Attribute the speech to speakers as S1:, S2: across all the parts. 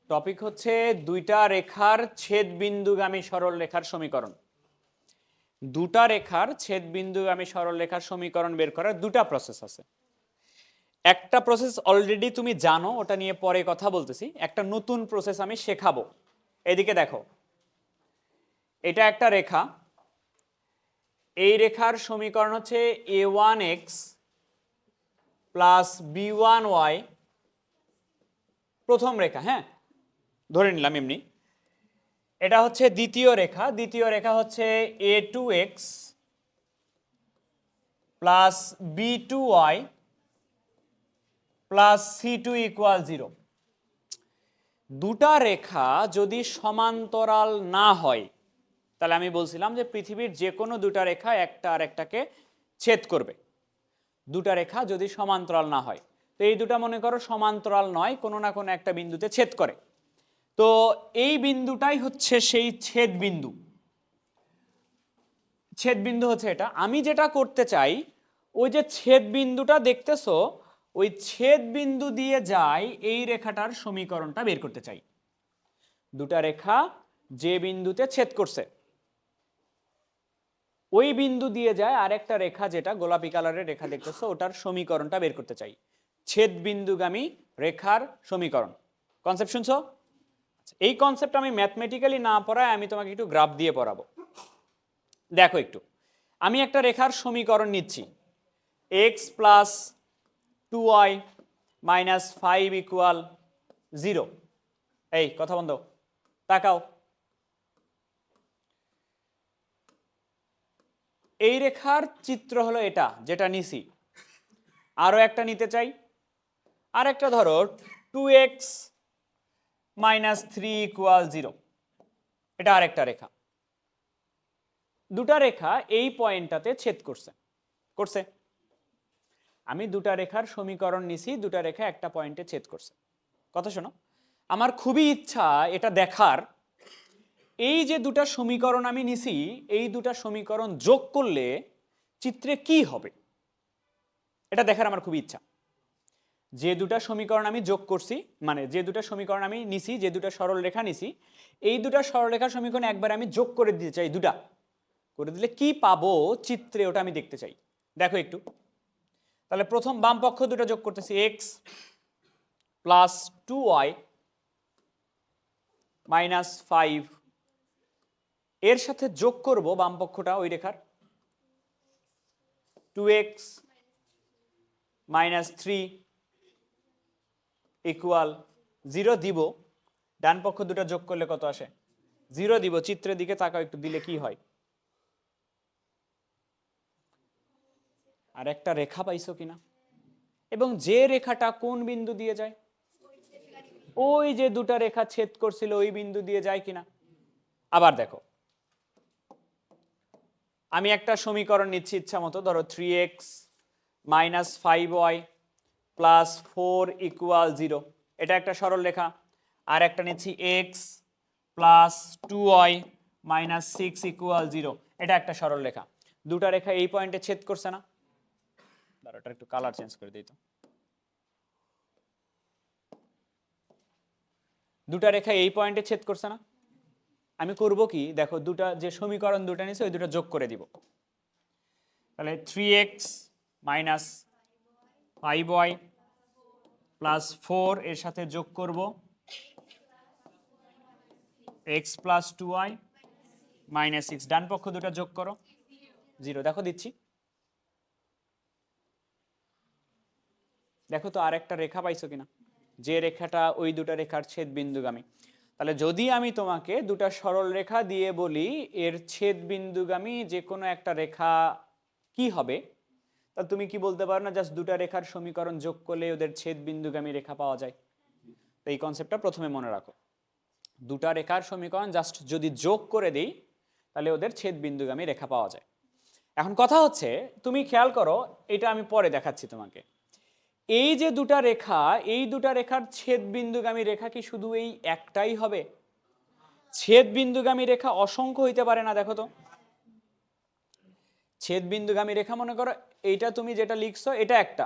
S1: Topic হচ্ছে দুইটা রেখার ছেদবিন্দুগামী সরল রেখার সমীকরণ। দুটা রেখার ছেদবিন্দুগামী সরল রেখার সমীকরণ বের করার দুটা প্রসেস আছে। একটা প্রসেস অলরেডি তুমি জানো, ওটা নিয়ে পরে কথা বলতেছি। একটা নতুন প্রসেস আমি শেখাবো। এদিকে দেখো, এটা একটা রেখা। এই রেখার সমীকরণ হচ্ছে a1x প্লাস b1y, প্রথম রেখা। হ্যাঁ, ধরে নিলাম এমনি। এটা হচ্ছে দ্বিতীয় রেখা। দ্বিতীয় রেখা হচ্ছে a2x plus b2y plus c2 equal 0। দুটা রেখা যদি সমান্তরাল না হয়, তাহলে আমি বলছিলাম যে পৃথিবীর যে কোনো দুটা রেখা একটা আর একটাকে ছেদ করবে। দুটা রেখা যদি সমান্তরাল না হয়, তো এই দুটা মনে করো সমান্তরাল নয়, কোনো না কোনো একটা বিন্দুতে ছেদ করে। তো এই বিন্দুটাই হচ্ছে সেই ছেদ বিন্দু। ছেদ বিন্দু হচ্ছে এটা। আমি যেটা করতে চাই, ওই যে ছেদ বিন্দুটা দেখতেছো, ওই ছেদ বিন্দু দিয়ে যায় এই রেখাটার সমীকরণটা বের করতে চাই। দুটা রেখা যে বিন্দুতে ছেদ করছে, ওই বিন্দু দিয়ে যায় আরেকটা রেখা, যেটা গোলাপি কালারের রেখা দেখতেছো, ওটার সমীকরণটা বের করতে চাই। ছেদ বিন্দুগামী রেখার সমীকরণ। কনসেপ্ট শুনছো? এই কনসেপ্ট আমি ম্যাথমেটিক্যালি না পড়ায় আমি তোমাকে একটু গ্রাফ দিয়ে পড়াবো। দেখো একটু, আমি একটা রেখার সমীকরণ নিচ্ছি, x plus 2y minus 5 equal 0। এই কথা বন্ধ, তাকাও। এই রেখার চিত্র হলো এটা, যেটা নিছি। আরো একটা নিতে চাই, আর একটা ধরো 2x মাইনাস 3 ইকুয়াল 0। এটা আরেকটা রেখা। দুটা রেখা এই পয়েন্টটাতে ছেদ করছে করছে আমি দুটা রেখার সমীকরণ নিছি, দুটা রেখা একটা পয়েন্টে ছেদ করছে। কথা শোনো, আমার খুবই ইচ্ছা এটা দেখার, এই যে দুটা সমীকরণ আমি নিছি, এই দুটা সমীকরণ যোগ করলে চিত্রে কি হবে, এটা দেখার আমার খুবই ইচ্ছা। যে দুটা সমীকরণ আমি যোগ করছি, মানে যে দুটা সমীকরণ আমি নিছি, যে দুটা সরল রেখা নিছি, এই দুটা সরল রেখার সমীকরণ একবার আমি যোগ করে দিতে চাই। দুটা করে দিলে কি পাবো চিত্রে, ওটা আমি দেখতে চাই। দেখো একটু, তাহলে প্রথম বাম পক্ষ দুটো যোগ করতেছি, x প্লাস 2y মাইনাস 5, এর সাথে যোগ করব বাম পক্ষটা ওই রেখার 2x মাইনাস 3 ইকুয়াল 0 দিব। ডান পক্ষ দুটো যোগ করলে কত আসে? 0 দিব। চিত্রের দিকে তাকাও একটু, দিলে কি হয়? আর একটা রেখা পাইছো কিনা? এবং যে রেখাটা কোন বিন্দু দিয়ে যায়? ওই যে দুটা রেখা ছেদ করছিল ওই বিন্দু দিয়ে যায় কিনা? আবার দেখো, আমি একটা সমীকরণ নিচ্ছি ইচ্ছা মতো, ধরো 3x minus 5y plus 4 equal 0। এটা একটা সরল রেখা। আর একটা নিচ্ছি x plus 2y minus 6 equal 0। এটা একটা সরল রেখা। দুটা রেখা এই পয়েন্টে ছেদ করছে না? দাঁড়াও, এটা একটু কালার চেঞ্জ করে দিই তো। দুটা রেখা এই পয়েন্টে ছেদ করছে না? আমি করব কি, দেখো, দুটা যে সমীকরণ দুটা নিছে ওই দুটো যোগ করে দিব। তাহলে 3x মাইনাস 5y প্লাস 4 এর সাথে যোগ করব x প্লাস 2y মাইনাস 6। ডান পক্ষ দুটো যোগ করো, 0। দেখো দিচ্ছি, দেখো তো আর একটা রেখা পাইছো কিনা, যে রেখাটা ওই দুটা রেখার ছেদ বিন্দুগামী। তাহলে যদি আমি তোমাকে দুটা সরল রেখা দিয়ে বলি এর ছেদ বিন্দুগামী যে কোনো একটা রেখা কি হবে, তা তুমি কি বলতে পারো না জাস্ট দুটা রেখার সমীকরণ যোগ করলে ওদের ছেদ বিন্দুগামী রেখা পাওয়া যায়? তো এই কনসেপ্টটা প্রথমে মনে রাখো। দুটা রেখার সমীকরণ জাস্ট যদি যোগ করে দেই, তাহলে ওদের ছেদ বিন্দুগামী রেখা পাওয়া যায়। এখন কথা হচ্ছে, তুমি খেয়াল করো, এটা আমি পরে দেখাচ্ছি তোমাকে। এই যে দুটা রেখা, এই দুটা রেখার ছেদ বিন্দুগামী রেখা কি শুধু এই একটাই হবে? ছেদ বিন্দুগামী রেখা অসংখ্য হইতে পারে না? দেখো তো, ছেদ বিন্দুগামী রেখা মনে করো এইটা তুমি যেটা লিখছো এটা একটা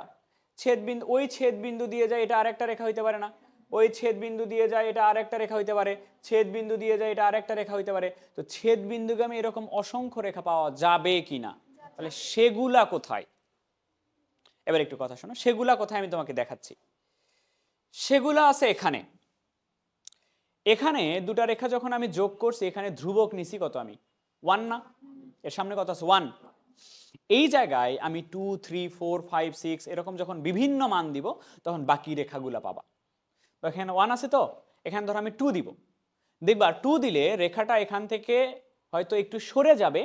S1: ছেদ বিন্দু, ওই ছেদ বিন্দু দিয়ে যায়, এটা আরেকটা রেখা হইতে পারে না? ওই ছেদ বিন্দু দিয়ে যায়, এটা আরেকটা রেখা হইতে পারে, ছেদ বিন্দু দিয়ে যায়, এটা আরেকটা রেখা হইতে পারে। তো ছেদ বিন্দুগামী এরকম অসংখ্য রেখা পাওয়া যাবে কিনা, তাহলে সেগুলা কোথায়? এবার একটু কথা শোনো, সেগুলা কোথায় আমি তোমাকে দেখাচ্ছি। সেগুলা আছে এখানে। এখানে দুটা রেখা যখন আমি যোগ করছি, এখানে ধ্রুবক নিছি কত আমি? 1 না? এর সামনে কত আছে? 1। এই জায়গায় আমি 2, 3, 4, 5, 6 এরকম যখন বিভিন্ন মান দিব, তখন বাকি রেখাগুলা পাবা। এখানে 1 আছে, তো এখানে ধরো আমি 2 দিব, দেখবা 2 দিলে রেখাটা এখান থেকে হয়তো একটু সরে যাবে,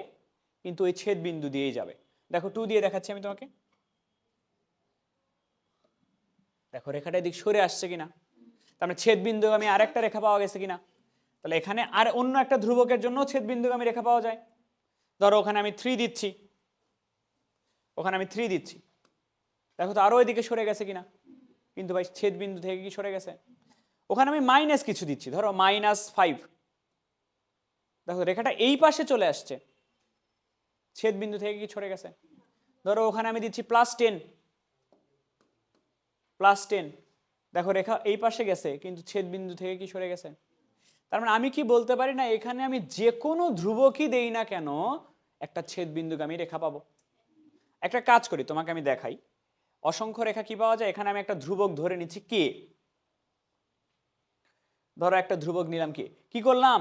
S1: কিন্তু ওই ছেদ বিন্দু দিয়েই যাবে। দেখো 2 দিয়ে দেখাচ্ছি আমি তোমাকে, দেখো রেখাটা এদিক সরে আসছে কিনা, তার মানে ছেদ বিন্দুগামী আরেকটা রেখা পাওয়া গেছে কিনা। তাহলে এখানে আর অন্য একটা ধ্রুবকের জন্য ছেদ বিন্দুগামী রেখা পাওয়া যায়। ধরো ওখানে আমি 3 দিচ্ছি, ওখানে আমি 3 দিচ্ছি, দেখো তো আরো এদিকে সরে গেছে কিনা, কিন্তু ভাই ছেদ বিন্দু থেকে কি সরে গেছে। ওখানে আমি মাইনাস কিছু দিচ্ছি, ধরো -5, দেখো রেখাটা এই পাশে চলে আসছে, ছেদ বিন্দু থেকে কি সরে গেছে। ধরো ওখানে আমি দিচ্ছি +10, দেখো রেখা এই পাশে গেছে, কিন্তু ছেদ বিন্দু থেকে কি সরে গেছে। তার মানে আমি কি বলতে পারি না, এখানে আমি যে কোনো ধ্রুবকই দেই না কেন একটা ছেদ বিন্দুগামী রেখা পাবো। একটা কাজ করি, তোমাকে আমি দেখাই অসংখ্য রেখা কি পাওয়া যায়। এখানে আমি একটা ধ্রুবক ধরে নিচ্ছি কে, ধরো একটা ধ্রুবক নিলাম কে, কি করলাম,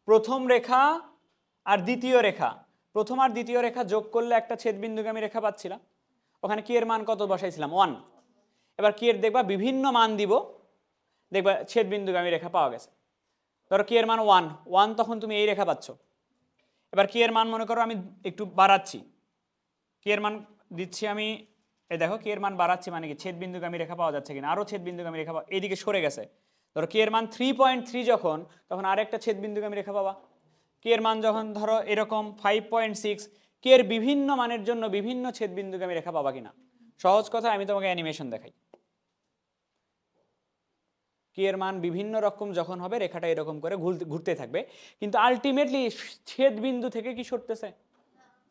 S1: প্রথম রেখা আর দ্বিতীয় রেখা, প্রথম আর দ্বিতীয় রেখা যোগ করলে একটা ছেদ বিন্দুগামী রেখা পাচ্ছিলাম। ওখানে কি এর মান কত বসাইছিলাম? 1। এবার কি এর দেখবা বিভিন্ন মান দিব, দেখবা ছেদ বিন্দুগামী রেখা পাওয়া গেছে। ধরো কি এর মান 1, তখন তুমি এই রেখা পাচ্ছ। এবার কি এর মান মনে করো আমি একটু বাড়াচ্ছি, কি এর মান দিচ্ছি আমি, এই দেখো কি এর মান বাড়াচ্ছি মানে কি ছেদ বিন্দুগামী রেখা পাওয়া যাচ্ছে কিনা, আরো ছেদ বিন্দুগামী রেখা এইদিকে সরে গেছে। ধরো কি এর মান 3.3 যখন, তখন আরেকটা ছেদ বিন্দুগামী রেখা পাবা। কি এর মান যখন ধরো এরকম 5.6, কি এর বিভিন্ন মানের জন্য বিভিন্ন ছেদ বিন্দুগামী রেখা পাবা কিনা। সহজ কথা, আমি তোমাকে অ্যানিমেশন দেখাই। কি এর মান বিভিন্ন রকম যখন হবে, রেখাটা এরকম করে ঘুরতে থাকবে, কিন্তু আলটিমেটলি ছেদ বিন্দু থেকে কি সরতেছে,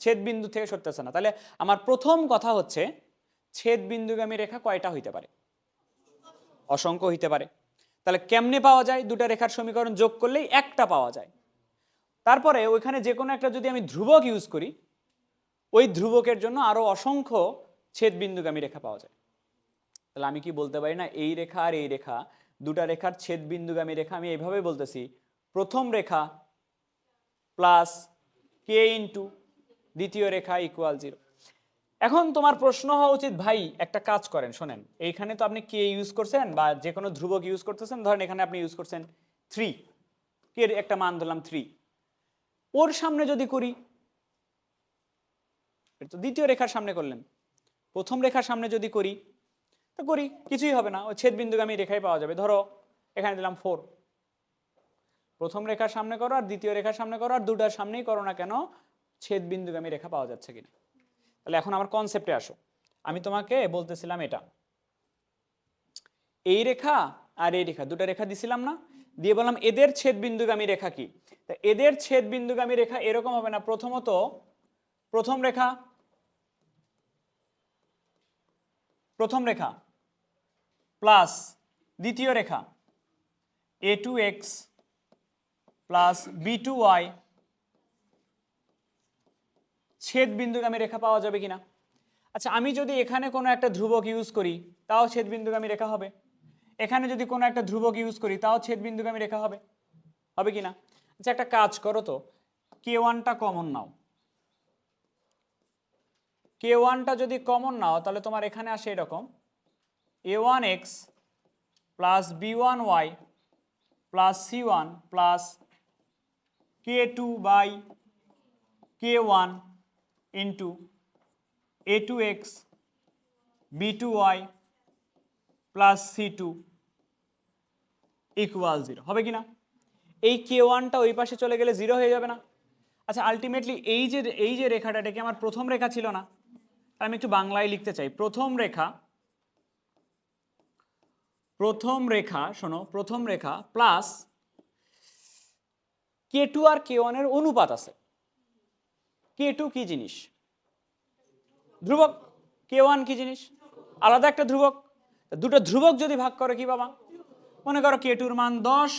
S1: ছেদ বিন্দু থেকে সরতেছে না। তাহলে আমার প্রথম কথা হচ্ছে, ছেদ বিন্দুগামী রেখা কয়টা হইতে পারে? অসংখ্য হইতে পারে। তাহলে কেমনে পাওয়া যায়? দুটা রেখার সমীকরণ যোগ করলেই একটা পাওয়া যায়। তারপরে ওইখানে যে কোনো একটা যদি আমি ধ্রুবক ইউজ করি, ওই ধ্রুবকের জন্য আরো অসংখ্য ছেদ বিন্দুগামী রেখা পাওয়া যায়। তাহলে আমি কি বলতে পারি না, এই রেখা আর এই রেখা, দুটা রেখার ছেদ বিন্দুগামী রেখা আমি এইভাবে বলতেছি, প্রথম রেখা প্লাস কে ইন্টু দ্বিতীয় রেখা ইকুয়াল 0। এখন তোমার প্রশ্ন হওয়া উচিত, ভাই একটা কাজ করেন, শোনেন, এইখানে তো আপনি কে ইউজ করছেন বা যে কোনো ধ্রুবক ইউজ করতেছেন, ধরেন এখানে আপনি ইউজ করছেন 3, কে একটা মান ধরলাম 3, ওর সামনে যদি করি, এটা তো দ্বিতীয় রেখার সামনে করলেন, প্রথম রেখার সামনে যদি করি, তো করি, কিছুই হবে না, ওই ছেদ বিন্দুগামী রেখাই পাওয়া যাবে। ধরো এখানে দিলাম 4, প্রথম রেখার সামনে করো আর দ্বিতীয় রেখার সামনে করো, আর দুটার সামনেই করো না কেন, ছেদ বিন্দুগামী রেখা পাওয়া যাচ্ছে কিনা। তাহলে এখন আমার কনসেপ্টে আসো, আমি তোমাকে বলতেছিলাম এটা, এই রেখা আর এই রেখা, দুটা রেখা দিছিলাম না, দিয়ে বললাম এদের ছেদ বিন্দুগামী রেখা কি। তা এদের ছেদ বিন্দুগামী রেখা এরকম হবে না, প্রথমত প্রথম রেখা প্লাস দ্বিতীয় রেখা a2x প্লাস b2y, ছেদ বিন্দুগামী রেখা পাওয়া যাবে কিনা। আচ্ছা, আমি যদি এখানে কোনো একটা ধ্রুবক ইউজ করি, তাও ছেদ বিন্দুগামী রেখা হবে। এখানে যদি কোনো একটা ধ্রুবক ইউজ করি, তাও ছেদ বিন্দুগামী রেখা হবে, হবে কিনা। আচ্ছা, একটা কাজ করো তো, k1টা কমন নাও, k1টা যদি কমন নাও, তাহলে তোমার এখানে আসে এরকম a1x plus b1y plus c1 plus k2 by k1 into a2x b2y plus c2 equal 0, হবে কিনা। এই k1টা ওই পাশে চলে গেলে 0 হয়ে যাবে না। আচ্ছা, আলটিমেটলি এই যে রেখাটা, এটা কি আমার প্রথম রেখা ছিল না? আমি একটু বাংলায় লিখতে চাই, প্রথম রেখা শোনো, প্রথম রেখা প্লাস k2 আর k1 এর অনুপাত আছে। k2 কি জিনিস? ধ্রুবক। k1 কি জিনিস? আলাদা একটা ধ্রুবক। দুটো ধ্রুবক যদি ভাগ করে কি পাবা? মনে করো কে টুর মান 10,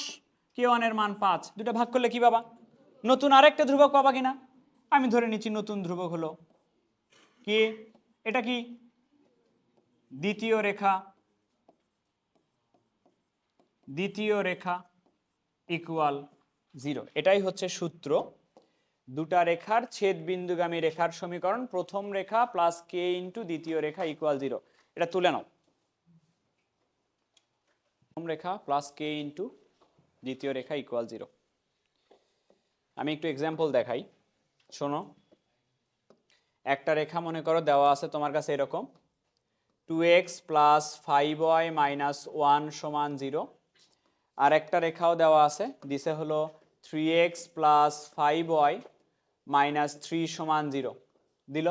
S1: কে ওয়ানের মান 5, দুটো ভাগ করলে কি পাবা? নতুন আরেকটা ধ্রুবক পাবা কিনা? আমি ধরে নিচ্ছি নতুন ধ্রুবক হলো কে। এটা কি দ্বিতীয় রেখা, দ্বিতীয় রেখা ইকুয়াল 0। এটাই হচ্ছে সূত্র, দুটা রেখার ছেদ বিন্দুগামী রেখার সমীকরণ, প্রথম রেখা প্লাস কে ইন্টু দ্বিতীয় রেখা ইকুয়াল 0। এটা তুলে নাও, প্রথম রেখা প্লাস কে ইন্টু দ্বিতীয় রেখা ইকুয়াল 0। আমি একটু এক্সাম্পল দেখাই, শোনো। একটা রেখা মনে করো দেওয়া আছে তোমার কাছে এরকম, 2x প্লাস 5y মাইনাস 1 সমান 0। আর একটা রেখাও দেওয়া আছে, দিছে হলো 3x প্লাস 5y মাইনাস 3 সমান 0। দিল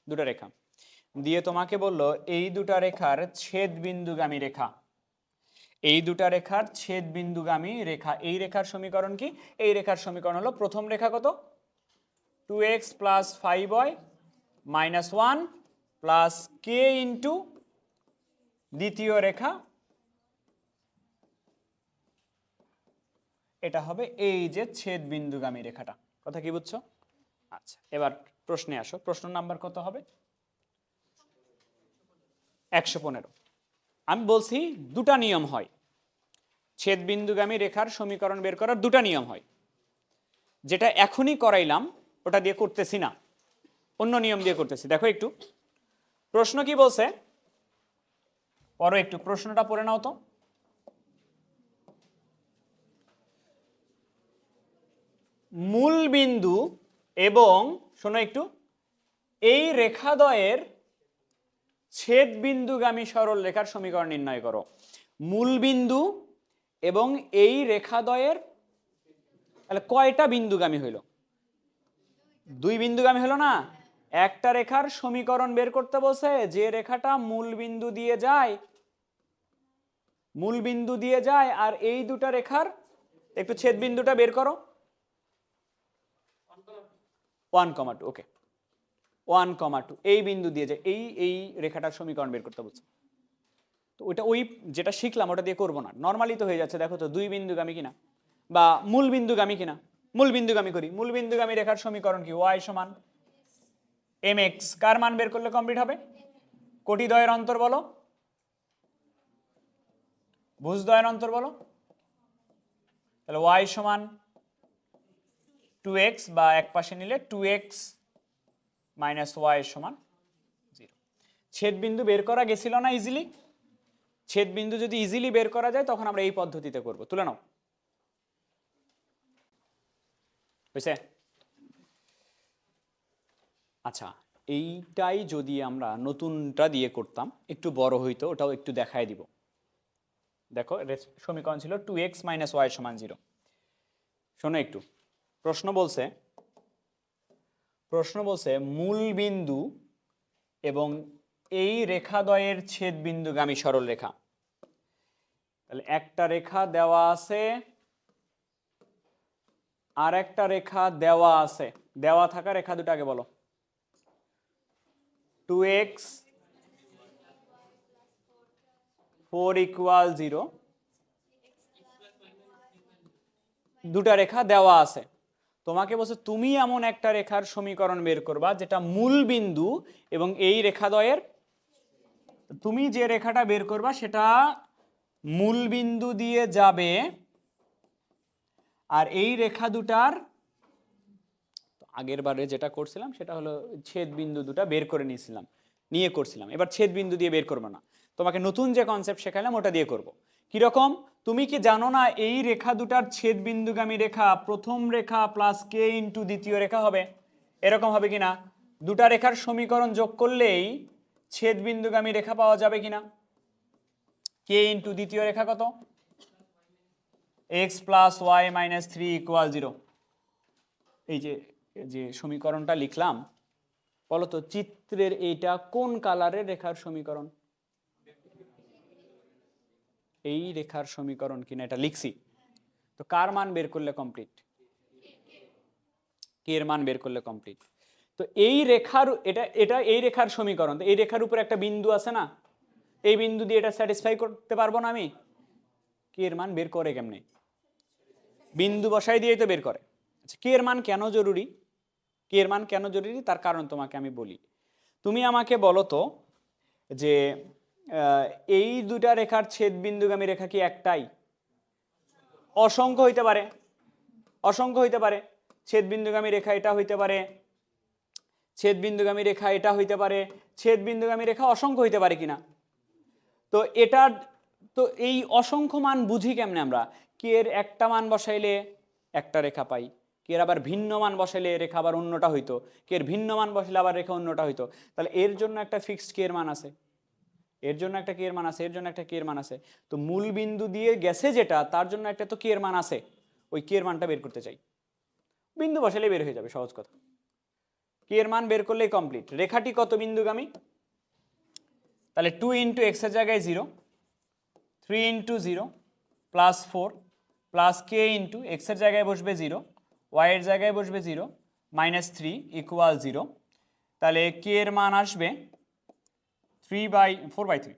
S1: দুটা রেখা দিয়ে, তোমাকে বললো এই দুটা রেখার ছেদ বিন্দুগামী রেখা, এই দুটা রেখার ছেদ বিন্দুগামী রেখা। এই রেখার সমীকরণ কি? এই রেখার সমীকরণ হলো প্রথম রেখা কত? 2x plus 5y minus 1 plus K into দ্বিতীয় রেখা, এটা হবে এই যে ছেদ বিন্দুগামী রেখাটা। কথা কি বুঝছো? আচ্ছা, এবার প্রশ্নে আসো। প্রশ্ন নাম্বার কত হবে? 115। আমি বলছি দুটা নিয়ম হয়, ছেদ বিন্দুগামী রেখার সমীকরণ বের করার দুটা নিয়ম হয়। যেটা এখনই করাইলাম ওটা দিয়ে করতেছি না, অন্য নিয়ম দিয়ে করতেছি। দেখো একটু প্রশ্ন কি বলছে, পড়ো একটু, প্রশ্নটা পড়ে নাও তো। মূল বিন্দু এবং, শোনো একটু, এই রেখাদ্বয়ের ছেদ বিন্দুগামী সরল রেখার সমীকরণ নির্ণয় করো। মূল বিন্দু এবং এই রেখাদ্বয়ের, তাহলে কয়টা বিন্দুগামী হইল? 2 বিন্দুগামী হলো না? একটা রেখার সমীকরণ বের করতে বলছে যে রেখাটা মূল বিন্দু দিয়ে যায়, মূল বিন্দু দিয়ে যায়, আর এই দুটা রেখার একটু ছেদ বিন্দুটা বের করো। 1,2, ওকে, 1,2 এই বিন্দু দিয়ে যায়, এই রেখাটার সমীকরণ বের করতে বলছে। তো ওইটা ওই যেটা শিখলাম ওটা দিয়ে করবো না, নর্মালি তো হয়ে যাচ্ছে। দেখো তো 2 বিন্দুগামী কিনা বা মূল বিন্দুগামী কিনা। মূল বিন্দুগামী করি, মূল বিন্দুগামী রেখার সমীকরণ কি? y সমান mx। কার মান বের করলে কমপ্লিট হবে? কোটিদ্বয়ের অন্তর বলো, ভুজদ্বয়ের অন্তর বলো। তাহলে y সমান 2x, বা এক পাশে নিলে 2x মাইনাস y সমান 0। ছেদ বিন্দু বের করা গেছিল না ইজিলি? ছেদ বিন্দু যদি ইজিলি বের করা যায় তখন আমরা এই পদ্ধতিতে করব। তুলে নাও, বুঝছে? আচ্ছা, এইটাই যদি আমরা নতুনটা দিয়ে করতাম একটু বড় হইতো, ওটাও একটু দেখায় দিব। দেখো সমীকরণ ছিল 2x মাইনাস y সমান 0। শোনো একটু, প্রশ্ন বলছে মূল বিন্দু এবং এই রেখাদ্বয়ের ছেদ বিন্দুগামী সরল রেখা। তাহলে একটা রেখা দেওয়া আছে, আর একটা রেখা দেওয়া আছে। দেওয়া থাকা রেখা দুটাকে বলো। 2x 4 ইকুয়াল 0, দুটা রেখা দেওয়া আছে। তোমাকে বলছে তুমি এমন একটা রেখার সমীকরণ বের করবা যেটা মূল বিন্দু এবং এই রেখাদ্বয়ের, তুমি যে রেখাটা বের করবা সেটা মূল বিন্দু দিয়ে যাবে, আর এই রেখা দুটার, আগের বারে যেটা করছিলাম সেটা হলো ছেদ বিন্দু দুটা বের করে নিয়ে করছিলাম। এবার ছেদ বিন্দু দিয়ে বের করবো না, তোমাকে নতুন যে কনসেপ্ট শেখালাম ওটা দিয়ে করব। কিরকম? তুমি কি জানো না এই রেখা দুটার ছেদ বিন্দুগামী রেখা প্রথম রেখা প্লাস কে ইন্টু দ্বিতীয় রেখা হবে? এরকম হবে কিনা? দুটা রেখার সমীকরণ যোগ করলেই ছেদ বিন্দুগামী রেখা পাওয়া যাবে কিনা? কে ইন্টু দ্বিতীয় রেখা কত? x plus Y minus 3 equal 0। এই যে সমীকরণটা লিখলাম, বলতো চিত্রের এইটা কোন কালারের রেখার সমীকরণ? এই রেখার সমীকরণ কিনা এটা লিখছি। তো কার মান বের করলে কমপ্লিট? কে এর মান বের করলে কমপ্লিট। তো এই রেখার, এটা এই রেখার সমীকরণ। তো এই রেখার উপর একটা বিন্দু আছে না, এই বিন্দু দিয়ে এটা স্যাটিসফাই করতে পারবো না আমি? কে এর মান বের করে কেমনে? বিন্দু বসাই দিয়েই তো বের করে। আচ্ছা, কে এর মান কেন জরুরি? কে এর মান কেন জরুরি তার কারণ তোমাকে আমি বলি। তুমি আমাকে বলো তো যে এই দুটা রেখার ছেদ বিন্দুগামী রেখা কি একটাই? অসংখ্য হইতে পারে, অসংখ্য হইতে পারে। ছেদ বিন্দুগামী রেখা এটা হইতে পারে, ছেদ বিন্দুগামী রেখা এটা হইতে পারে, ছেদ বিন্দুগামী রেখা অসংখ্য হইতে পারে কিনা? তো এটা তো এই অসংখ্য মান বুঝি কেমনে আমরা? কে এর একটা মান বসাইলে একটা রেখা পাই, কে এর আবার ভিন্ন মান বসাইলে রেখা আবার অন্যটা হইতো, কে এর ভিন্ন মান বসাইলে আবার রেখা অন্যটা হইতো। তাহলে এর জন্য একটা ফিক্সড কে এর মান আছে, এর জন্য একটা কে এর মান আছে, এর জন্য একটা কে এর মান আছে। তো মূল বিন্দু দিয়ে গেছে যেটা, তার জন্য একটা তো কে এর মান আছে। ওই কে এর মানটা বের করতে চাই, বিন্দু বসাইলে বের হয়ে যাবে, সহজ কথা। কে এর মান বের করলেই কমপ্লিট। রেখাটি কত বিন্দুগামী? তাহলে 2 ইন্টু এক্স এর জায়গায় 0, 3 into 0 plus 4 plus K into x এর জায়গায় বসবে 0, ওয়াই এর জায়গায় বসবে 0, মাইনাস 3 ইকুয়াল 0। তাহলে কে এর মান আসবে 4/3,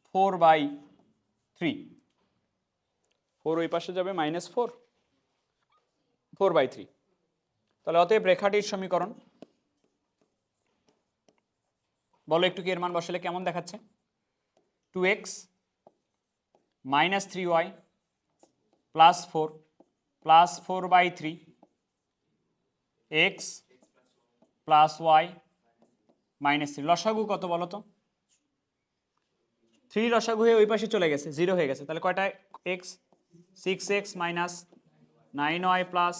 S1: 4/3, 4 ওই পাশে যাবে মাইনাস 4, 4/3। তাহলে অতএব রেখাটির সমীকরণ বলো একটু, কে এর মান বসালে কেমন দেখাচ্ছে? 2x minus 3y plus 4 plus 4/3 x plus y minus 3। লসাগু কত বলো তো? 3 লসাগু হয়ে ওই পাশে চলে গেছে, 0 হয়ে গেছে। তাহলে কয়টা x? 6x minus 9y plus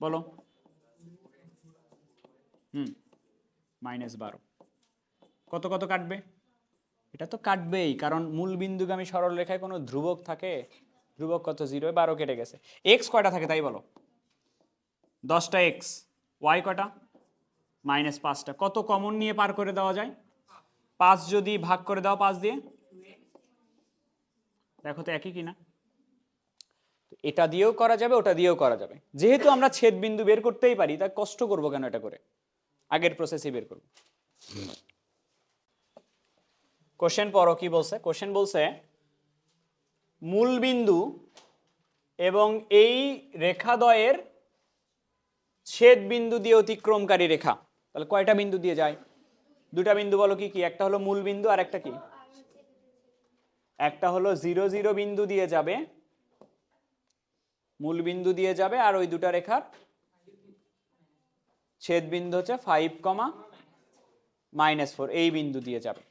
S1: বলো মাইনাস 12। কত কত কাটবে? এটা তো কাটবেই, কারণ মূল বিন্দুগামী সরল রেখায় কোনো ধ্রুবক থাকে? ধ্রুবক কত? 0, 12 কেটে গেছে। x কয়টা থাকে তাই বলো? 10টা x। y কয়টা? মাইনাস 5টা। কত কমন নিয়ে পার করে দেওয়া যায়? 5 যদি ভাগ করে দাও 5 দিয়ে, দেখো তো একই কিনা। এটা দিয়েও করা যাবে, ওটা দিয়েও করা যাবে। যেহেতু আমরা ছেদ বিন্দু বের করতেই পারি, তাই কষ্ট করব কেন এটা করে? আগের প্রসেসই বের করব। কোশ্চেন পড়ো কি বলছে। কোশ্চেন বলছে মূল বিন্দু এবং এই রেখাদ্বয়ের ছেদ বিন্দু দিয়ে অতিক্রমকারী রেখা। তাহলে কয়টা বিন্দু দিয়ে যায়? দুটা বিন্দু বলো কি কি? একটা হলো মূল বিন্দু আর একটা কি? একটা হলো 0, 0 বিন্দু দিয়ে যাবে, মূল বিন্দু দিয়ে যাবে, আর ওই দুটা রেখার ছেদ বিন্দু হচ্ছে 5, -4 এই বিন্দু দিয়ে যাবে।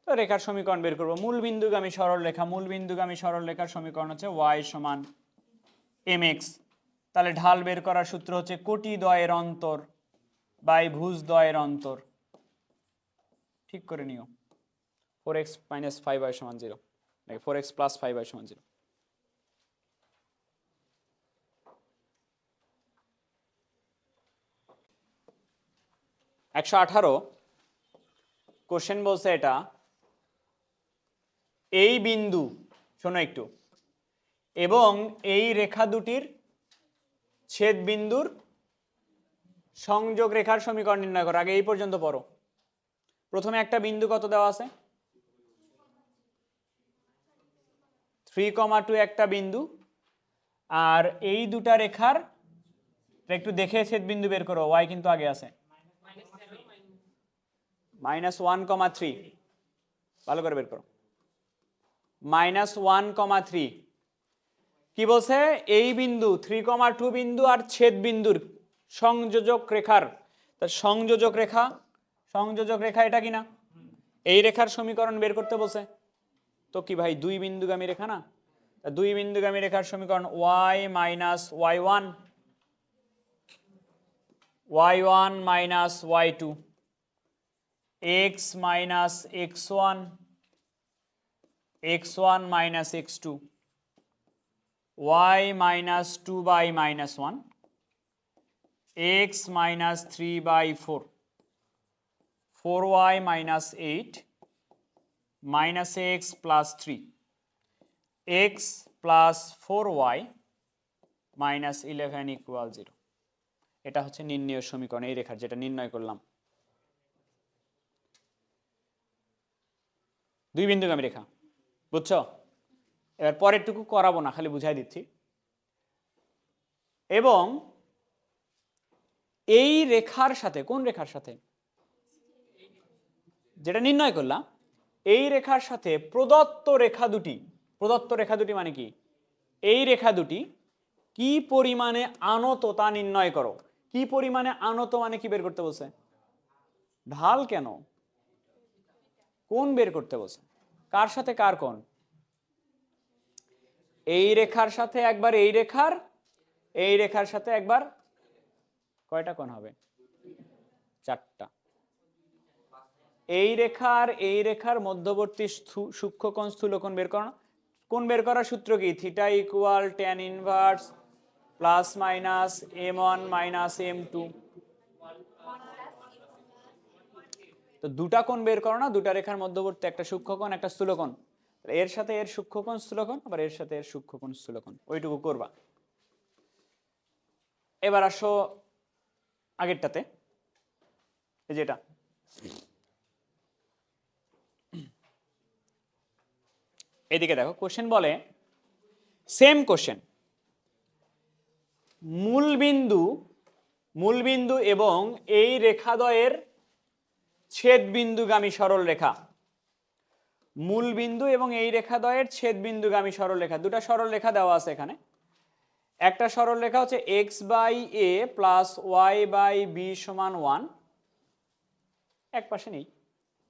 S1: তো রেখার সমীকরণ বের করবো। মূল বিন্দুগামী সরল রেখা, মূল বিন্দুগামী সরল রেখার সমীকরণ হচ্ছে y সমান mx। তাহলে ঢাল বের করার সূত্র হচ্ছে কোটি দ্বয়ের অন্তর বাই ভুজ দ্বয়ের অন্তর। ঠিক করে নিও। 4x - 5y সমান 0, নাকি 4x + 5y সমান 0। একশো 18 কোশ্চেন বলছে এটা এই বিন্দু, শোনো একটু, এবং এই রেখা দুটির ছেদ বিন্দুর সংযোগ রেখার সমীকরণ নির্ণয় করো। আগে এই পর্যন্ত পড়ো। প্রথমে একটা বিন্দু কত দেওয়া আছে? 3, 2 একটা বিন্দু, আর এই দুটা রেখার একটু দেখে ছেদ বিন্দু বের করো। y কিন্তু আগে আছে, -1, 3। ভালো করে বের করো। -1, 3 কি বলছে? এই বিন্দু 3, 2 বিন্দু আর ছেদ বিন্দুর সংযোজক রেখার, তার সংযোজক রেখা, সংযোজক রেখা এটা কিনা? এই রেখার সমীকরণ বের করতে বলছে। তো কি ভাই, দুই বিন্দুগামী রেখা না? দুই বিন্দুগামী রেখার সমীকরণ y - y1, y1 - y2, x - x1, x1 - x2, y - 2/-1, x - 3/4, 4y - 8, -x + 3, x + 4y - 11 = 0। এটা হচ্ছে নির্ণয় সমীকরণ এই রেখার, যেটা নির্ণয় করলাম। দুই বিন্দুগামী রেখা, বুঝছো? এবার পরেরটুকু করাবো না, খালি বুঝাই দিচ্ছি। এবং এই রেখার সাথে, কোন রেখার সাথে? যেটা নির্ণয় করলাম, এই রেখার সাথে প্রদত্ত রেখা দুটি, প্রদত্ত রেখা দুটি মানে কি? এই রেখা দুটি কি পরিমাণে আনত তা নির্ণয় করো। কি পরিমাণে আনত মানে কি বের করতে বলছে? ঢাল। কেন? কোণ বের করতে বলছে। কার সাথে কার কোণ? এই রেখার সাথে একবার এই রেখার, এই রেখার সাথে একবার, কয়টা কোণ হবে? 4টা। এই রেখার এই রেখার মধ্যবর্তী সূক্ষ্মকোণ স্থূলকোণ বের করো। কোণ বের করার সূত্র কি? Theta equal tan inverse plus minus m1 minus m2। তো দুটা কোণ বের করো না, দুটা রেখার মধ্যবর্তী, একটা সূক্ষ্মকোণ একটা স্থূলকোণ। এর সাথে এর সূক্ষ্মকোণ স্থূলকোণ, আবার এর সাথে এর সূক্ষ্মকোণ স্থূলকোণ, ওইটুকু করবা। এবার আসো আগেরটাতে, এই যেটা এদিকে দেখো, কোশ্চেন বলে, সেম কোশ্চেন, মূলবিন্দু এবং এই রেখাদ্বয়ের ছেদবিন্দুগামী সরল রেখা। মূলবিন্দু এবং এই রেখাদ্বয়ের ছেদবিন্দুগামী সরল রেখা, দুটা সরল রেখা দেওয়া আছে এখানে। একটা সরল রেখা হচ্ছে x/a প্লাস y/b সমান 1, এক পাশে নেই,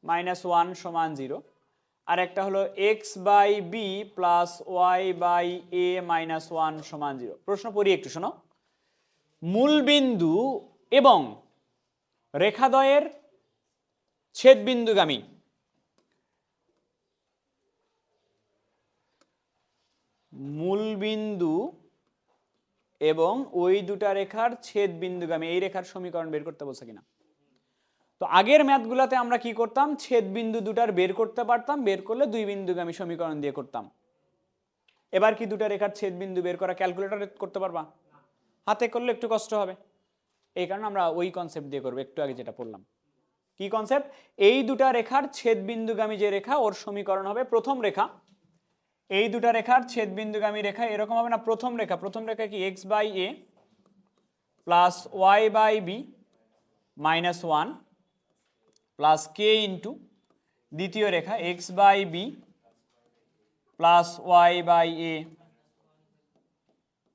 S1: -1 সমান 0। আর একটা হলো x/b প্লাস y/a মাইনাস 1 সমান 0। প্রশ্ন পড়ি একটু শোনো। মূলবিন্দু এবং রেখাদ্বয়ের ছেদবিন্দুগামী, মূলবিন্দু এবং ওই দুটা রেখার ছেদবিন্দুগামী, এই রেখার সমীকরণ বের করতে বলছে কিনা। তো আগের ম্যাথগুলোতে আমরা কি করতাম? ছেদবিন্দু দুটার বের করতে পারতাম, বের করলে দুই বিন্দুগামী সমীকরণ দিয়ে করতাম। এবার কি দুটা রেখার ছেদবিন্দু বের করা ক্যালকুলেটরে করতে পারবা? হাতে করলে একটু কষ্ট হবে, এই কারণে আমরা ওই কনসেপ্ট দিয়ে করবো, একটু আগে যেটা পড়লাম। কি কনসেপ্ট? এই দুটা রেখার ছেদবিন্দুগামী যে রেখা, ওর সমীকরণ হবে প্রথম রেখা। এই দুটা রেখার ছেদবিন্দুগামী রেখা এরকম হবে না? প্রথম রেখা কি x/a plus y/b minus 1 plus k into দ্বিতীয় রেখা x/b প্লাস y/a।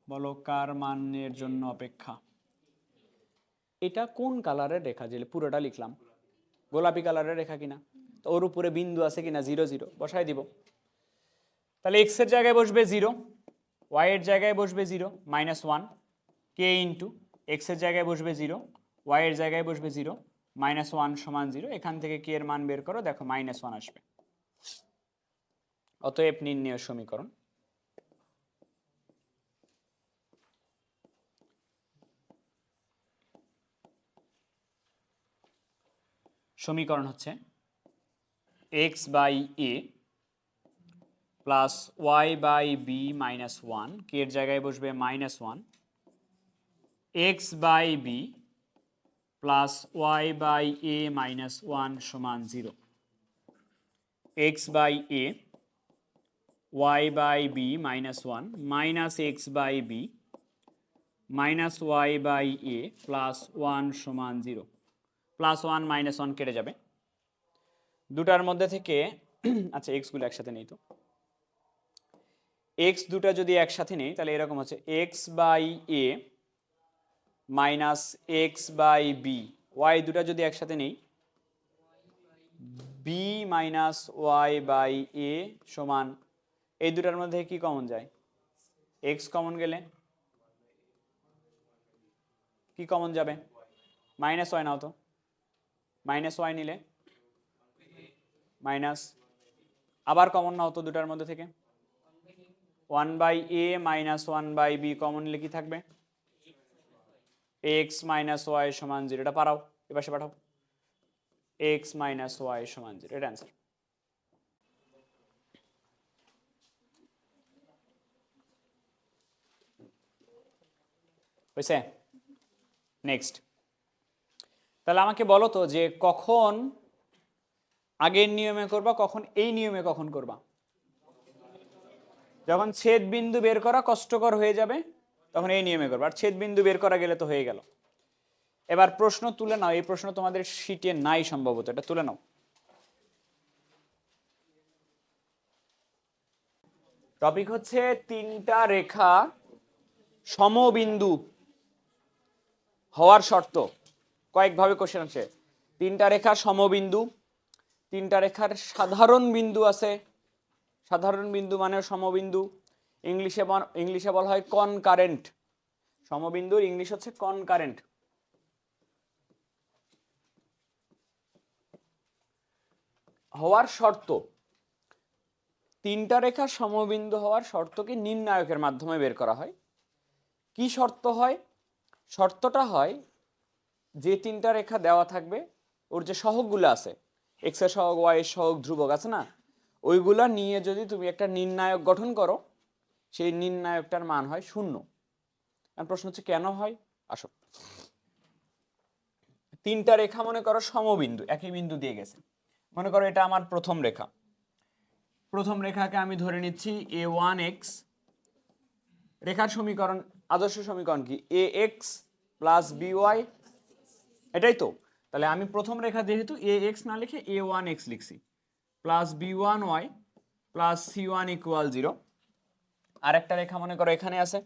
S1: বলো কার মানের জন্য অপেক্ষা? এটা কোন কালারের রেখা? যে পুরোটা লিখলাম, গোলাপি কালারের রেখা কিনা? তো ওর উপরে বিন্দু আছে কিনা? 0 0 বসাই দিব। তাহলে x এর জায়গায় বসবে 0, y এর জায়গায় বসবে 0 -1, k ইন্টু x এর জায়গায় বসবে 0, y এর জায়গায় বসবে 0, -1 সমান 0। এখান থেকে k এর মান বের করো, দেখো -1 আসবে। অতএব নির্ণেয় সমীকরণ হচ্ছে x/a plus y/b minus 1, k এর জায়গায় বসবে -1, x/b প্লাস y/a মাইনাস 1 সমান 0। x/a y/b minus 1 minus x/b minus y/a plus 1 সমান 0। প্লাস 1 মাইনাস 1 কেটে যাবে দুটার মধ্যে থেকে। আচ্ছা, এক্স গুলো একসাথে নেই তো, এক্স দুটা যদি একসাথে নেই তাহলে এরকম হচ্ছে x/a মাইনাস x/b। ওয়াই দুটা যদি একসাথে নেই b মাইনাস y/a সমান, এই দুটার মধ্যে কি কমন যায়? x কমন গেলে কি কমন যাবে? মাইনাস y নাও তো, মাইনাস y নিলে মাইনাস, আবার কমন নাও তো দুটার মধ্যে থেকে 1/a মাইনাস 1/b কমন নিলে কি থাকবে? x মাইনাস y সমান 0। এটা পারাও, এপাশে পাঠাও, x মাইনাস y সমান 0। এটা অ্যান্সার। হয়েছে? নেক্সট, তাহলে আমাকে বলো তো যে কখন আগের নিয়মে করবা, কখন এই নিয়মে কখন করবা? যখন ছেদ বিন্দু বের করা কষ্টকর হয়ে যাবে তখন এই নিয়মে করবো, আর ছেদ বিন্দু বের করা গেলে তো হয়ে গেল। এবার প্রশ্ন তুলে নাও, এই প্রশ্ন তোমাদের শীটে নাই সম্ভবত, এটা তুলে নাও। টপিক হচ্ছে তিনটা রেখা সমবিন্দু হওয়ার শর্ত। কয়েকভাবে কোশ্চেন আছে। তিনটা রেখা সমবিন্দু, তিনটা রেখার সাধারণ বিন্দু আছে, সাধারণ বিন্দু মানে সমবিন্দু, ইংলিশে বলা হয় কনকারেন্ট। সমবিন্দুর ইংলিশ হচ্ছে কনকারেন্ট। হওয়ার শর্ত, তিনটা রেখা সমবিন্দু হওয়ার শর্তকে নির্ণায়কের মাধ্যমে বের করা হয়। কি শর্ত হয়? শর্তটা হয় যে তিনটা রেখা দেওয়া থাকবে, ওর যে সহগগুলো আছে, এক্স এর সহগ, ওয়াই এর সহগ, ধ্রুবক আছে না, ওইগুলা নিয়ে যদি তুমি একটা নির্ণায়ক গঠন করো, সেই নির্ণায়কটার মান হয় 0। আর প্রশ্ন হচ্ছে কেন হয়? আসো, তিনটা রেখা মনে করো সমবিন্দু, একই বিন্দু দিয়ে গেছে। মনে করো এটা আমার প্রথম রেখা, প্রথম রেখাকে আমি ধরে নিচ্ছি a1x। রেখার সমীকরণ, আদর্শ সমীকরণ কি? ax প্লাস by, এটাই তো। তাহলে আমি প্রথম রেখা যেহেতু ax না লিখে a1x লিখছি, plus b1y plus c1 equal 0। আর একটা রেখা মনে করো এখানে আছে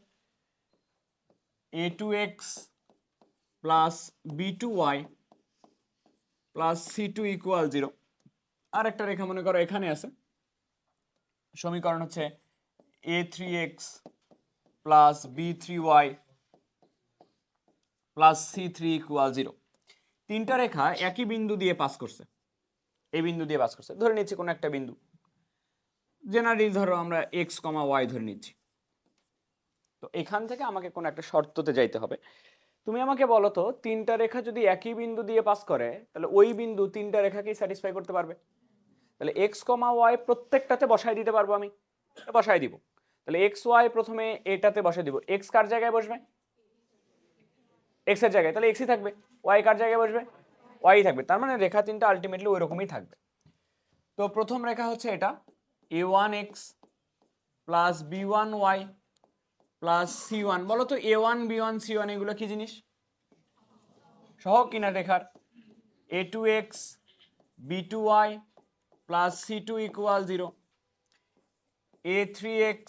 S1: a2x plus b2y plus c2 equal 0। আর একটা রেখা মনে করো এখানে আছে, সমীকরণ হচ্ছে a3x plus b3y plus c3 equal 0। তিনটা রেখা একই বিন্দু দিয়ে পাস করছে, এই বিন্দু দিয়ে পাস করছে, ধরে নিচ্ছি কোনো একটা বিন্দু, জেনারেলি ধরো আমরা x, y ধরে নিচ্ছি। তো এখান থেকে আমাকে কোনো একটা শর্ততে যাইতে হবে। তুমি আমাকে বলো তো, তিনটা রেখা যদি একই বিন্দু দিয়ে পাস করে, তাহলে ওই বিন্দু তিনটা রেখাকেই স্যাটিসফাই করতে পারবে। তাহলে x, y প্রত্যেকটাতে বসাই দিতে পারবো আমি, বসাই দিব। তাহলে x, y প্রথমে এটাতে বসাই দিব, x কার জায়গায় বসবে? x এর জায়গায়, তাহলে x ই থাকবে। y কার জায়গায় বসবে? y থাকবে। তার মানে রেখা তিনটা আলটিমেটলি ওই রকমই থাকবে। তো প্রথম রেখা হচ্ছে এটা a1x plus b1y plus c1। বলো তো a1, b1, c1 এগুলো কি জিনিস? সহগ কিনা রেখার? a2x b2y plus c2 equal 0, a3x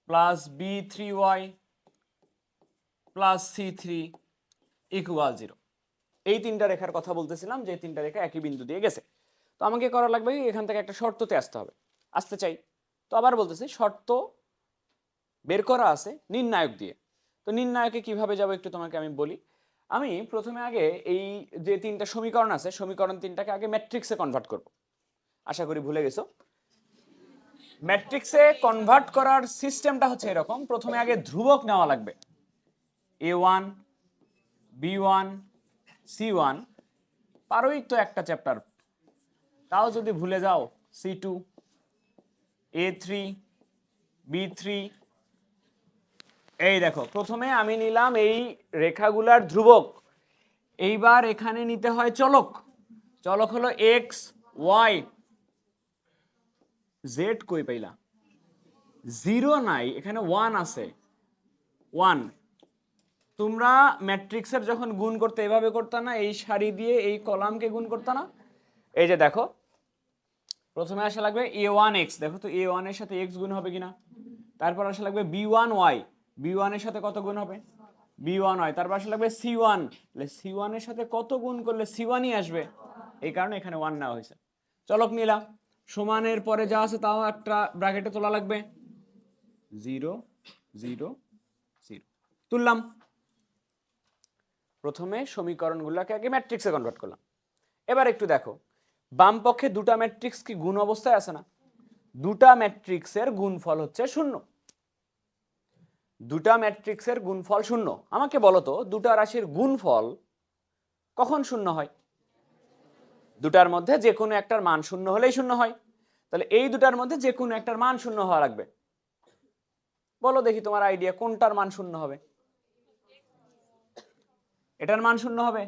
S1: plus b3y plus c3 equal 0। এই তিনটা রেখার কথা বলতেছিলাম, যে তিনটা রেখা একই বিন্দু দিয়ে গেছে। তো আমাকে করা লাগবে এখান থেকে একটা শর্ততে আসতে হবে, আসতে চাই। তো আবার বলতেছি, শর্ত বের করা আছে নির্ণায়ক দিয়ে। তো নির্ণায়কে কিভাবে যাব একটু তোমাকে আমি বলি। আমি প্রথমে আগে এই যে তিনটা সমীকরণ আছে, সমীকরণ তিনটাকে আগে ম্যাট্রিক্সে কনভার্ট করব। আশা করি ভুলে গেছো। ম্যাট্রিক্সে কনভার্ট করার সিস্টেমটা হচ্ছে এরকম, প্রথমে আগে ধ্রুবক নেওয়া লাগবে, a1 b1 c1। পারোই তো একটা চ্যাপ্টার, তাও যদি ভুলে যাও c2 a3 b3। এই দেখো, প্রথমে আমি নিলাম এই রেখাগুলার ধ্রুবক, এইবার এখানে নিতে হয় চলক। চলক হলো x, y, z কই পাইলা? 0 নাই, এখানে 1 আছে, 1। তোমরা ম্যাট্রিক্সের যখন গুণ করতে এভাবে করতে না, এই সারি দিয়ে এই কলামকে গুণ করতে না। এই যে দেখো, প্রথমে আসা লাগবে a1x, দেখো তো a1 এর সাথে x গুণ হবে কিনা। তারপর আসা লাগবে b1y, b1 এর সাথে কত গুণ হবে? b1y। তারপর আসা লাগবে c1, তাহলে c1 এর সাথে কত গুণ করলে c1ই আসবে, এই কারণে এখানে 1 নেওয়া হয়েছে। চলক নিলাম, সমানের পরে যা আছে তাও একটা ব্র্যাকেটে তোলা লাগবে, 0 0 0 তুললাম। প্রথমে সমীকরণগুলোকে আগে ম্যাট্রিক্সে কনভার্ট করলাম। এবার একটু দেখো, বাম পক্ষে দুটা ম্যাট্রিক্স কি গুণ অবস্থায় আছে না? দুটা ম্যাট্রিক্সের গুণফল হচ্ছে 0। দুটা ম্যাট্রিক্সের গুণফল 0। আমাকে বলো তো, দুটা রাশির গুণফল কখন 0 হয়? দুটার মধ্যে যে কোনো একটার মান 0 হলেই 0 হয়। তাহলে এই দুটার মধ্যে যে কোনো একটার মান 0 হওয়া লাগবে। বলো দেখি তোমার আইডিয়া, কোনটার মান 0 হবে? এটার মান 0 হবে।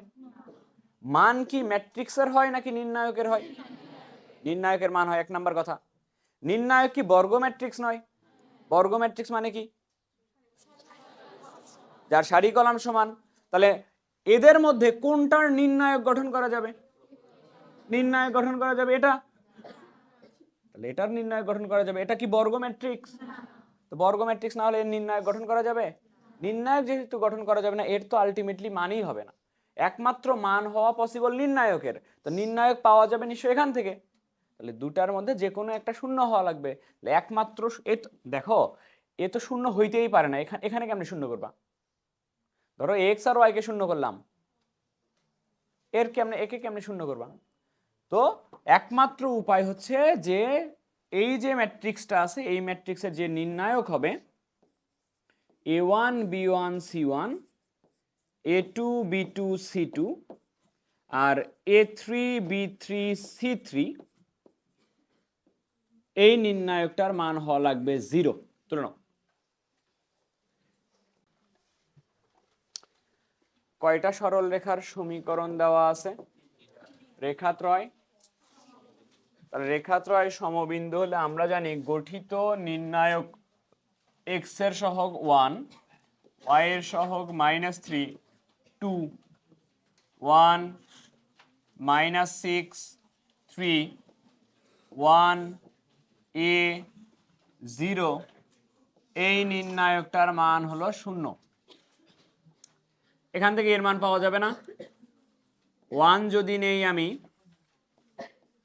S1: মান কি ম্যাট্রিক্সের হয় নাকি নির্ণায়কের হয়? নির্ণায়কের মান হয়, 1 নাম্বার কথা। নির্ণায়ক কি বর্গ ম্যাট্রিক্স নয়? বর্গ ম্যাট্রিক্স মানে কি? যার সারি কলাম সমান। তাহলে এদের মধ্যে কোনটার নির্ণায়ক গঠন করা যাবে? নির্ণায়ক গঠন করা যাবে এটা। তাহলে এটার নির্ণায়ক গঠন করা যাবে। এটা কি বর্গ ম্যাট্রিক্স? তো বর্গ ম্যাট্রিক্স না হলে এর নির্ণায়ক গঠন করা যাবে? নির্ণায়ক যেহেতু গঠন করা যাবে না, এর তো আলটিমেটলি মানই হবে না। একমাত্র মান হওয়া পসিবল নির্ণায়কের। তো নির্ণায়ক পাওয়া যাবে নিশ্চয়ই এখান থেকে। তাহলে দুটার মধ্যে যে কোনো একটা শূন্য হওয়া লাগবে। একমাত্র দেখো, এ তো শূন্য হইতেই পারে না। এখানে কেমনে শূন্য করবা? ধরো এক্স আর ওয়াই কে শূন্য করলাম, একে কেমনে শূন্য করবা? তো একমাত্র উপায় হচ্ছে যে এই যে ম্যাট্রিক্সটা আছে, এই ম্যাট্রিক্সের যে নির্ণায়ক হবে a1 b1 c1 a2 b2 c2 আর a3 b3 c3, এই নির্ণায়কটার মান হওয়া লাগবে 0। তুলে নাও। কয়টা সরল রেখার সমীকরণ দেওয়া আছে? রেখাত্রয়। তাহলে রেখাত্রয় সমবিন্দু হলে আমরা জানি গঠিত নির্ণায়ক x এর সহগ 1, y এর সহগ -3, 2, 1, -6, 3, 1, a 0, এই নির্ণায়কটার মান হলো 0। এখান থেকে এর মান পাওয়া যাবে না। 1 যদি নেই আমি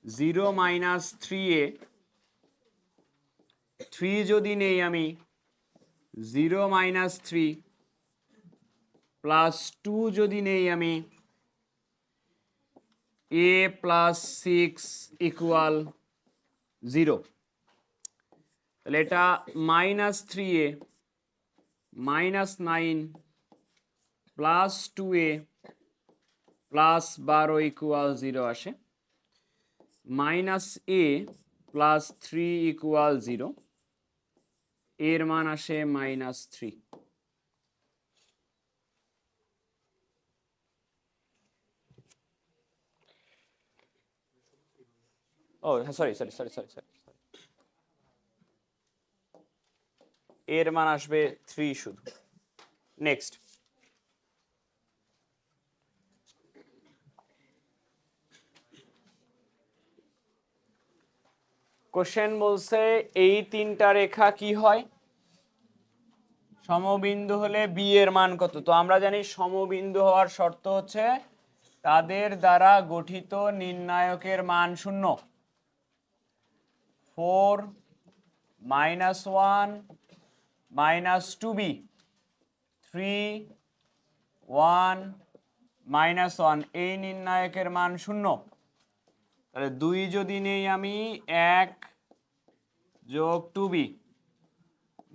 S1: 0 - 3a, 3 যদি নেই আমি 0 - 3 প্লাস 2 যদি নেই আমি a প্লাস 6 ইকুয়াল 0, তাহলে এটা -3a -9 plus 2a plus 12 equal 0 আসে। -a প্লাস 3 ইকুয়াল 0, এর মান আসে -3। ও সরি, এর মান আসবে 3 শুধু। নেক্সট, কোশ্চেন বলছে এই তিনটা রেখা কি হয়? সমবিন্দু হলে বি এর মান কত? তো আমরা জানি সমবিন্দু হওয়ার শর্ত হচ্ছে তাদের দ্বারা গঠিত নির্ণায়কের মান 0। 4 -1 -2b, 3 1 -1, এই নির্ণায়কের মান 0। তাহলে 2 যদি নেই আমি 1 যোগ 2b,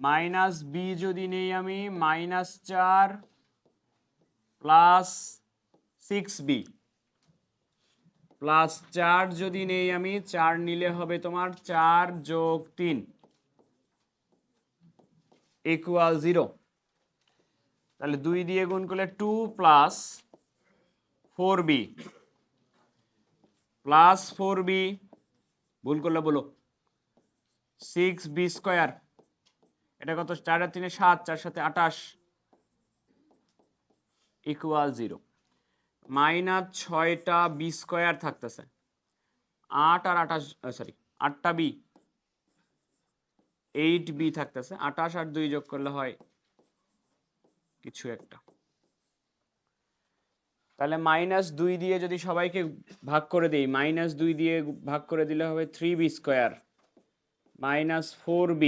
S1: মাইনাস বি যদি নেই আমি -4 প্লাস 6b, প্লাস 4 যদি নেই আমি 4 নিলে হবে তোমার 4 যোগ 3 ইকুয়াল 0। তাহলে 2 দিয়ে গুণ করলে 2 প্লাস 4b প্লাস 4b, ভুল করলে বলো, 6b স্কোয়ার, এটা কত? 4 আর 3 7, 4 সাথে 28 ইকুয়াল 0। -6টা বি স্কোয়ার থাকতেছে, 8 আর 28, সরি 8টা বি, 8b থাকতেছে, 28 আর 2 যোগ করলে হয় কিছু একটা। তাহলে -2 দিয়ে যদি সবাইকে ভাগ করে দেই, -2 দিয়ে ভাগ করে দিলে হবে 3b স্কোয়ার -4b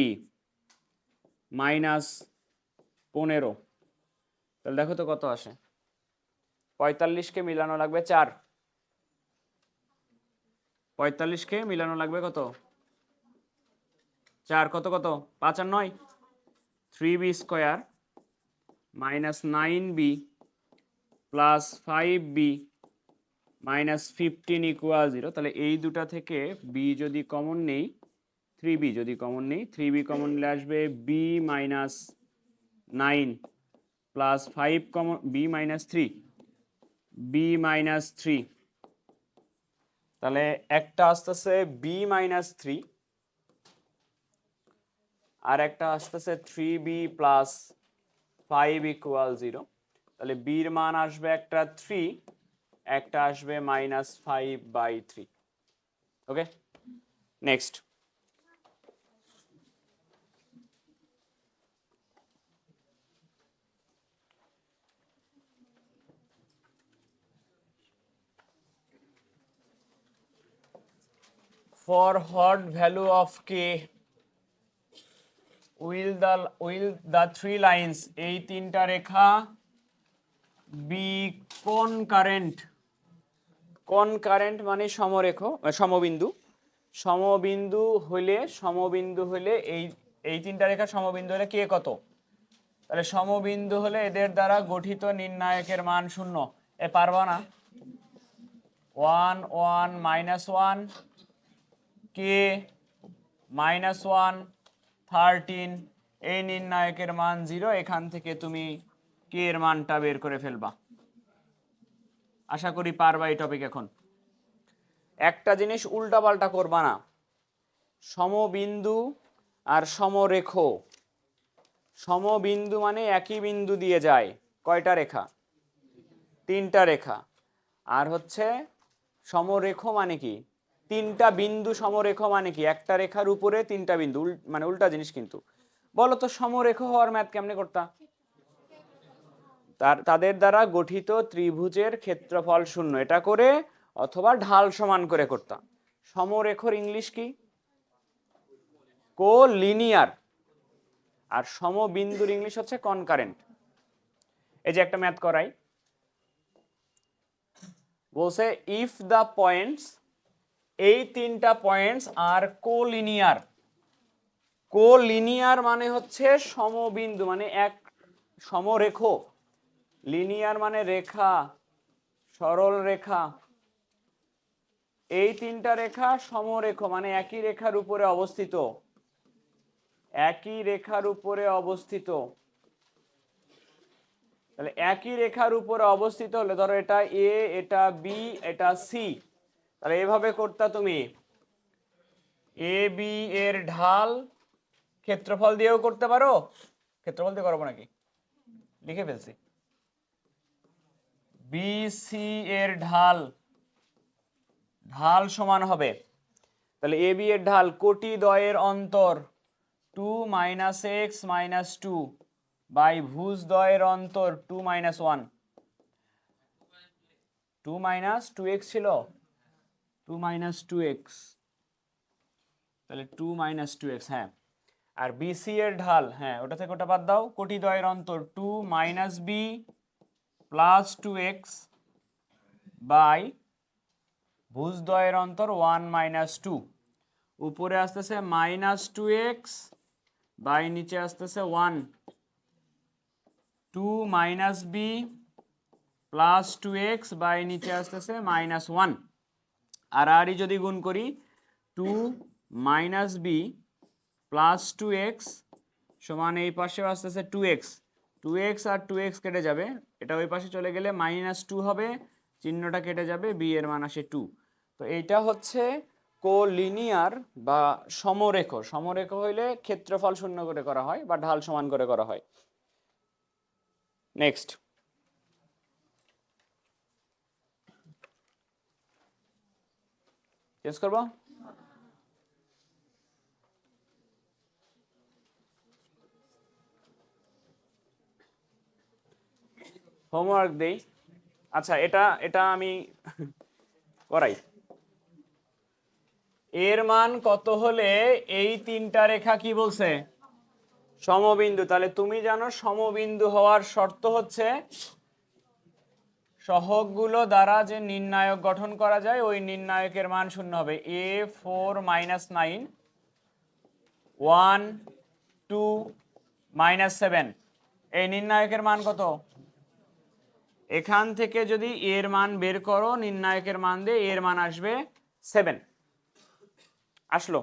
S1: -15। তাহলে দেখো তো কত আসে? 45কে মিলানো লাগবে 4, 45কে মিলানো লাগবে কত? 4, কত 5 আর 9, 3b square -9b plus 5b -15 equal 0। তাহলে এই দুটা থেকে b যদি কমন নেই, 3b যদি কমন নেই, 3b কমন নিলে আসবে b -9 plus 5 common, b -3, b B minus three, তাহলে একটা আসতেছে বি মাইনাস থ্রি আর একটা আসতেছে three B plus five equal zero. তাহলে বির মান আসবে একটা থ্রি, একটা আসবে minus five by three. Okay, next. For what value of k will the three lines, এই তিনটা রেখা be concurrent? concurrent মানে সমরেখ, সমবিন্দু। সমবিন্দু হলে এই তিনটা রেখা সমবিন্দু হলে কে কত? তাহলে সমবিন্দু হলে এদের দ্বারা গঠিত নির্ণায়কের মান শূন্য। এ পারবা না? 1 1 মাইনাস 1 কে মাইনাস 1 13, এই নির্ণায়কের মান 0। এখান থেকে তুমি কে এর মানটা বের করে ফেলবা। আশা করি পারবা এই টপিক। এখন একটা জিনিস উল্টাপাল্টা করবা না, সমবিন্দু আর সমরেখ। সমবিন্দু মানে একই বিন্দু দিয়ে যায়, কয়টা রেখা? তিনটা রেখা। আর হচ্ছে সমরেখ মানে কি? তিনটা বিন্দু। সমরেখ মানে কি? একটা রেখার উপরে তিনটা বিন্দু, মানে উল্টা জিনিস। কিন্তু বলো তো সমরেখ হওয়ার ম্যাথ কেমনে করতা? তাদের দ্বারা গঠিত ত্রিভুজের ক্ষেত্রফল শূন্য, এটা করে অথবা ঢাল সমান করে করতাম। সমরেখর ইংলিশ কি? কোলিনিয়ার। আর সমবিন্দুর ইংলিশ হচ্ছে কনকারেন্ট। এই যে একটা ম্যাথ করাই, বলছে ইফ দ্য পয়েন্টস, এই তিনটা পয়েন্টস আর কোলিনিয়ার। কোলিনিয়ার মানে হচ্ছে সমবিন্দু, মানে এক সমরেখ। লিনিয়ার মানে রেখা, সরল রেখা। এই তিনটা রেখা সমরেখ মানে একই রেখার উপরে অবস্থিত, একই রেখার উপরে অবস্থিত। তাহলে একই রেখার উপরে অবস্থিত হলে ধরো এটা এ, এটা বি, এটা সি, তাহলে এভাবে করতা তুমি। এ বি এর ঢাল ক্ষেত্রফল দিয়েও করতে পারো। ক্ষেত্রফল দিয়ে করবো নাকি? লিখে ফেলছি। বি সি এর ঢাল, ঢাল সমান হবে, তাহলে এ বি এর ঢাল কোটি দ্বয়ের অন্তর 2 মাইনাস এক্স মাইনাস 2 বাই ভুজ দ্বয়ের অন্তর 2 মাইনাস 1। 2 মাইনাস 2x ছিল, 2 মাইনাস 2x, তাহলে 2 মাইনাস 2x। হ্যাঁ, আর বিসি এর ঢাল, হ্যাঁ ওটা থেকে ওটা বাদ দাও, কোটি দ্বয়ের অন্তর 2 minus B plus 2x by ভুজ দ্বয়ের অন্তর 1 মাইনাস 2। উপরে আসতেছে মাইনাস 2x বাই নিচে আসতেছে 1, 2 minus B plus 2x by নিচে আসতেছে মাইনাস 1। আর আরই যদি গুণ করি 2 মাইনাস বি প্লাস 2x সমান এই পাশে আসতেছে 2x, 2x আর 2x কেটে যাবে, এটা ওই পাশে চলে গেলে মাইনাস 2 হবে, চিহ্নটা কেটে যাবে, বি এর মান আসে 2। তো এইটা হচ্ছে কোলিনিয়ার বা সমরেখ। সমরেখ হইলে ক্ষেত্রফল শূন্য করে করা হয় বা ঢাল সমান করে করা হয়। নেক্সট, চেঞ্জ করব। হোমওয়ার্ক দেই। আচ্ছা, এটা আমি করাই। এর মান কত হলে এই তিনটা রেখা কি বলছে? সমবিন্দু। তাহলে তুমি জানো সমবিন্দু হওয়ার শর্ত হচ্ছে সহগগুলো দ্বারা যে নির্ণায়ক গঠন করা যায় ওই নির্ণায়কের মান শূন্য হবে। এ 4 মাইনাস 9, 1 2 মাইনাস 7, এই নির্ণায়কের মান কত? এখান থেকে যদি এর মান বের করো, নির্ণায়কের মান দিয়ে এর মান আসবে 7। আসলো?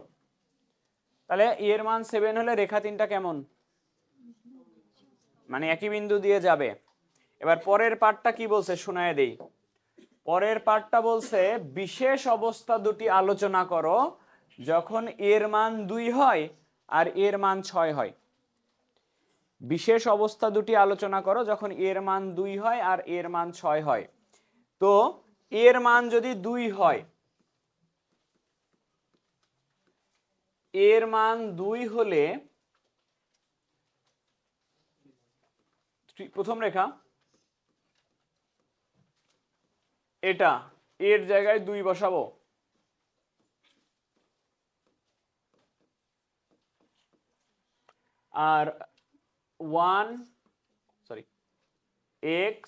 S1: তাহলে এর মান 7 হলে রেখা তিনটা কেমন? মানে একই বিন্দু দিয়ে যাবে। এবার পরের পার্টটা কি বলছে শোনায় দেই। পরের পার্টটা বলছে বিশেষ অবস্থা দুটি আলোচনা করো যখন এর মান 2 হয় আর এর মান 6 হয়। বিশেষ অবস্থা দুটি আলোচনা করো যখন এর মান 2 হয় আর এর মান 6 হয়। তো এর মান যদি 2 হয়, এর মান 2 হলে প্রথম রেখা এটা, এর জায়গায় 2 বসাবো, আর 1 x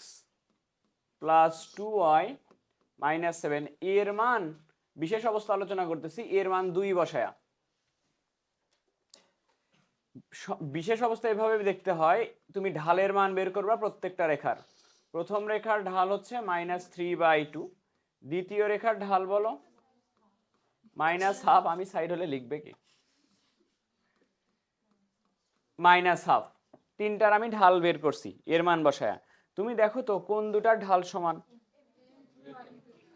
S1: প্লাস 2y মাইনাস 7 এর মান, বিশেষ অবস্থা আলোচনা করতেছি, এর মান 2 বসায়া। বিশেষ অবস্থা এভাবে দেখতে হয়, তুমি ঢালের মান বের করবা প্রত্যেকটা রেখার। প্রথম রেখার ঢাল হচ্ছে -3/2, দ্বিতীয় রেখার ঢাল বলো -12, আমি সাইড হলে লিখবে কি -12, তিনটার আমি ঢাল বের করছি এর মান বসায়া। তুমি দেখো তো কোন দুটার ঢাল সমান?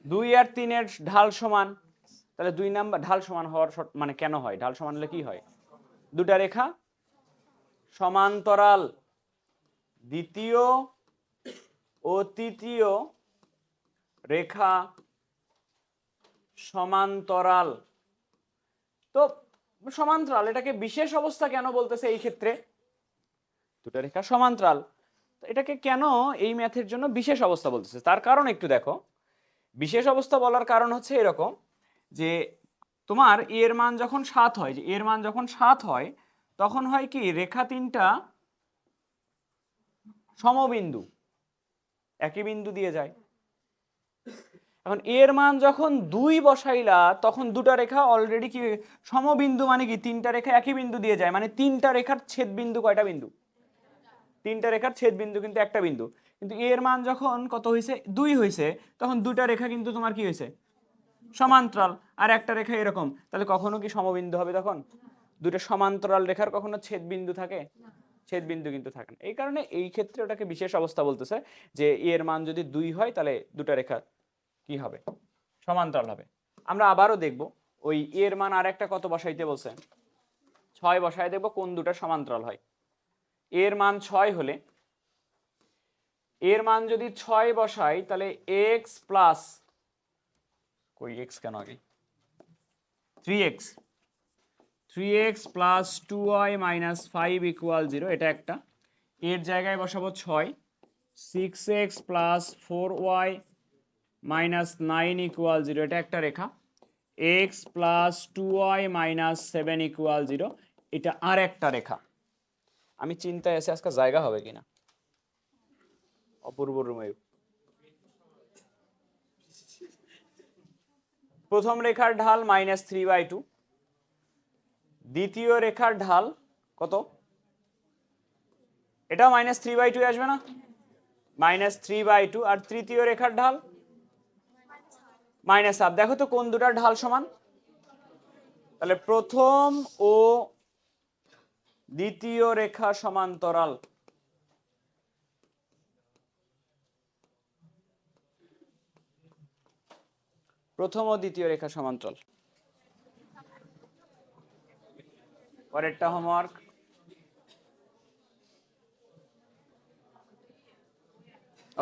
S1: 2 আর 3 এর ঢাল সমান, তাহলে 2 নাম্বার ঢাল সমান হওয়ার মানে কেন হয়? ঢাল সমান হলে কি হয়? দুটা রেখা সমান্তরাল, দ্বিতীয় ও তৃতীয় রেখা সমান্তরাল। তো সমান্তরাল, এটাকে বিশেষ অবস্থা কেন বলতেছে এই ক্ষেত্রে? দুটো রেখা সমান্তরাল, তো এটাকে কেন এই ম্যাথের জন্য বিশেষ অবস্থা বলতেছে? তার কারণ একটু দেখো। বিশেষ অবস্থা বলার কারণ হচ্ছে এরকম যে তোমার এর মান যখন 7 হয়, যে এর মান যখন 7 হয় তখন হয় কি রেখা তিনটা সমবিন্দু, একই বিন্দু দিয়ে যায়। এখন এর মান যখন 2 বসাইলা তখন দুটা রেখা অলরেডি কি সমবিন্দু, মানে কি তিনটা রেখা একই বিন্দু দিয়ে যায়, মানে তিনটা রেখার ছেদ বিন্দু কয়টা বিন্দু? তিনটা রেখার ছেদ বিন্দু কিন্তু একটা বিন্দু। কিন্তু এর মান যখন কত হয়েছে? 2 হয়েছে, তখন দুটা রেখা কিন্তু তোমার কি হয়েছে? সমান্তরাল। আর একটা রেখা এরকম, তাহলে কখনো কি সমবিন্দু হবে? তখন দুটো সমান্তরাল রেখার কখনো ছেদ বিন্দু থাকে? ছেদ বিন্দু কিন্তু থাকে না। এই কারণে এই ক্ষেত্রে ওটাকে বিশেষ অবস্থা বলতেছে, যে এর মান যদি 2 হয় তাহলে দুটা রেখা কি হবে? সমান্তরাল হবে। আমরা আবারও দেখব ওই এর মান আর একটা কত বসাইতে বলছে, 6 বসাই দেখব কোন দুটা সমান্তরাল হয়। এর মান 6 হলে, এর মান যদি 6 বসাই তাহলে x প্লাস, কই x কেন আগে, 3x plus 2y minus 5 equal 0, এটা একটা। এর জায়গায় বসাবো 6, 6x plus 4y minus 9 equal 0, এটা একটা রেখা। x plus 2y minus 7 equal 0, এটা আর একটা রেখা। আমি চিন্তায় আছি আজকে জায়গা হবে কিনা। অপূর্ব রুমে প্রথম রেখার ঢাল -3/2, দ্বিতীয় রেখার ঢাল কত? এটা -3/2 আসবে না? -3/2, আর তৃতীয় রেখার ঢাল -1/2। দেখো তো কোন দুটার ঢাল সমান? তাহলে প্রথম ও দ্বিতীয় রেখা সমান্তরাল। প্রথম ও দ্বিতীয় রেখা সমান্তরাল। পরেরটা হোমওয়ার্ক।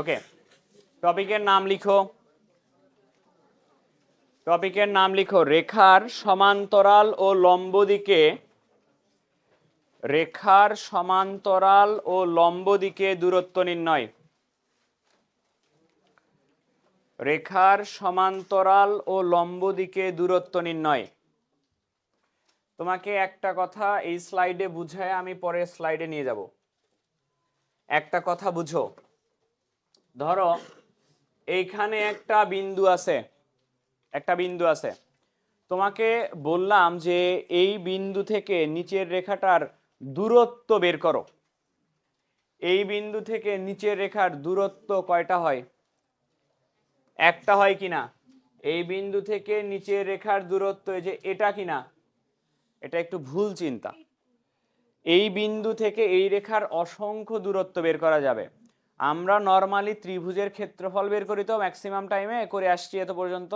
S1: ওকে, টপিকের নাম লিখো। টপিকের নাম লিখো রেখার সমান্তরাল ও লম্ব দিকে, রেখার সমান্তরাল ও লম্ব দিকে দূরত্ব নির্ণয়। রেখার সমান্তরাল ও লম্ব দিকে দূরত্ব নির্ণয়। তোমাকে একটা কথা এই স্লাইডে বুঝায় আমি পরের স্লাইডে নিয়ে যাব। একটা কথা বুঝো, ধরো এইখানে একটা বিন্দু আছে, একটা বিন্দু আছে। তোমাকে বললাম যে এই বিন্দু থেকে নিচের রেখাটার দূরত্ব বের করো। এই বিন্দু থেকে নিচের রেখার দূরত্ব কয়টা হয়? একটা হয় কিনা? এই বিন্দু থেকে নিচের রেখার দূরত্ব, এই যে এটা কিনা? এটা একটু ভুল চিন্তা। এই বিন্দু থেকে এই রেখার অসংখ্য দূরত্ব বের করা যাবে। আমরা নরমালি ত্রিভুজের ক্ষেত্রফল বের করি তো ম্যাক্সিমাম টাইমে করে আসছি এত পর্যন্ত,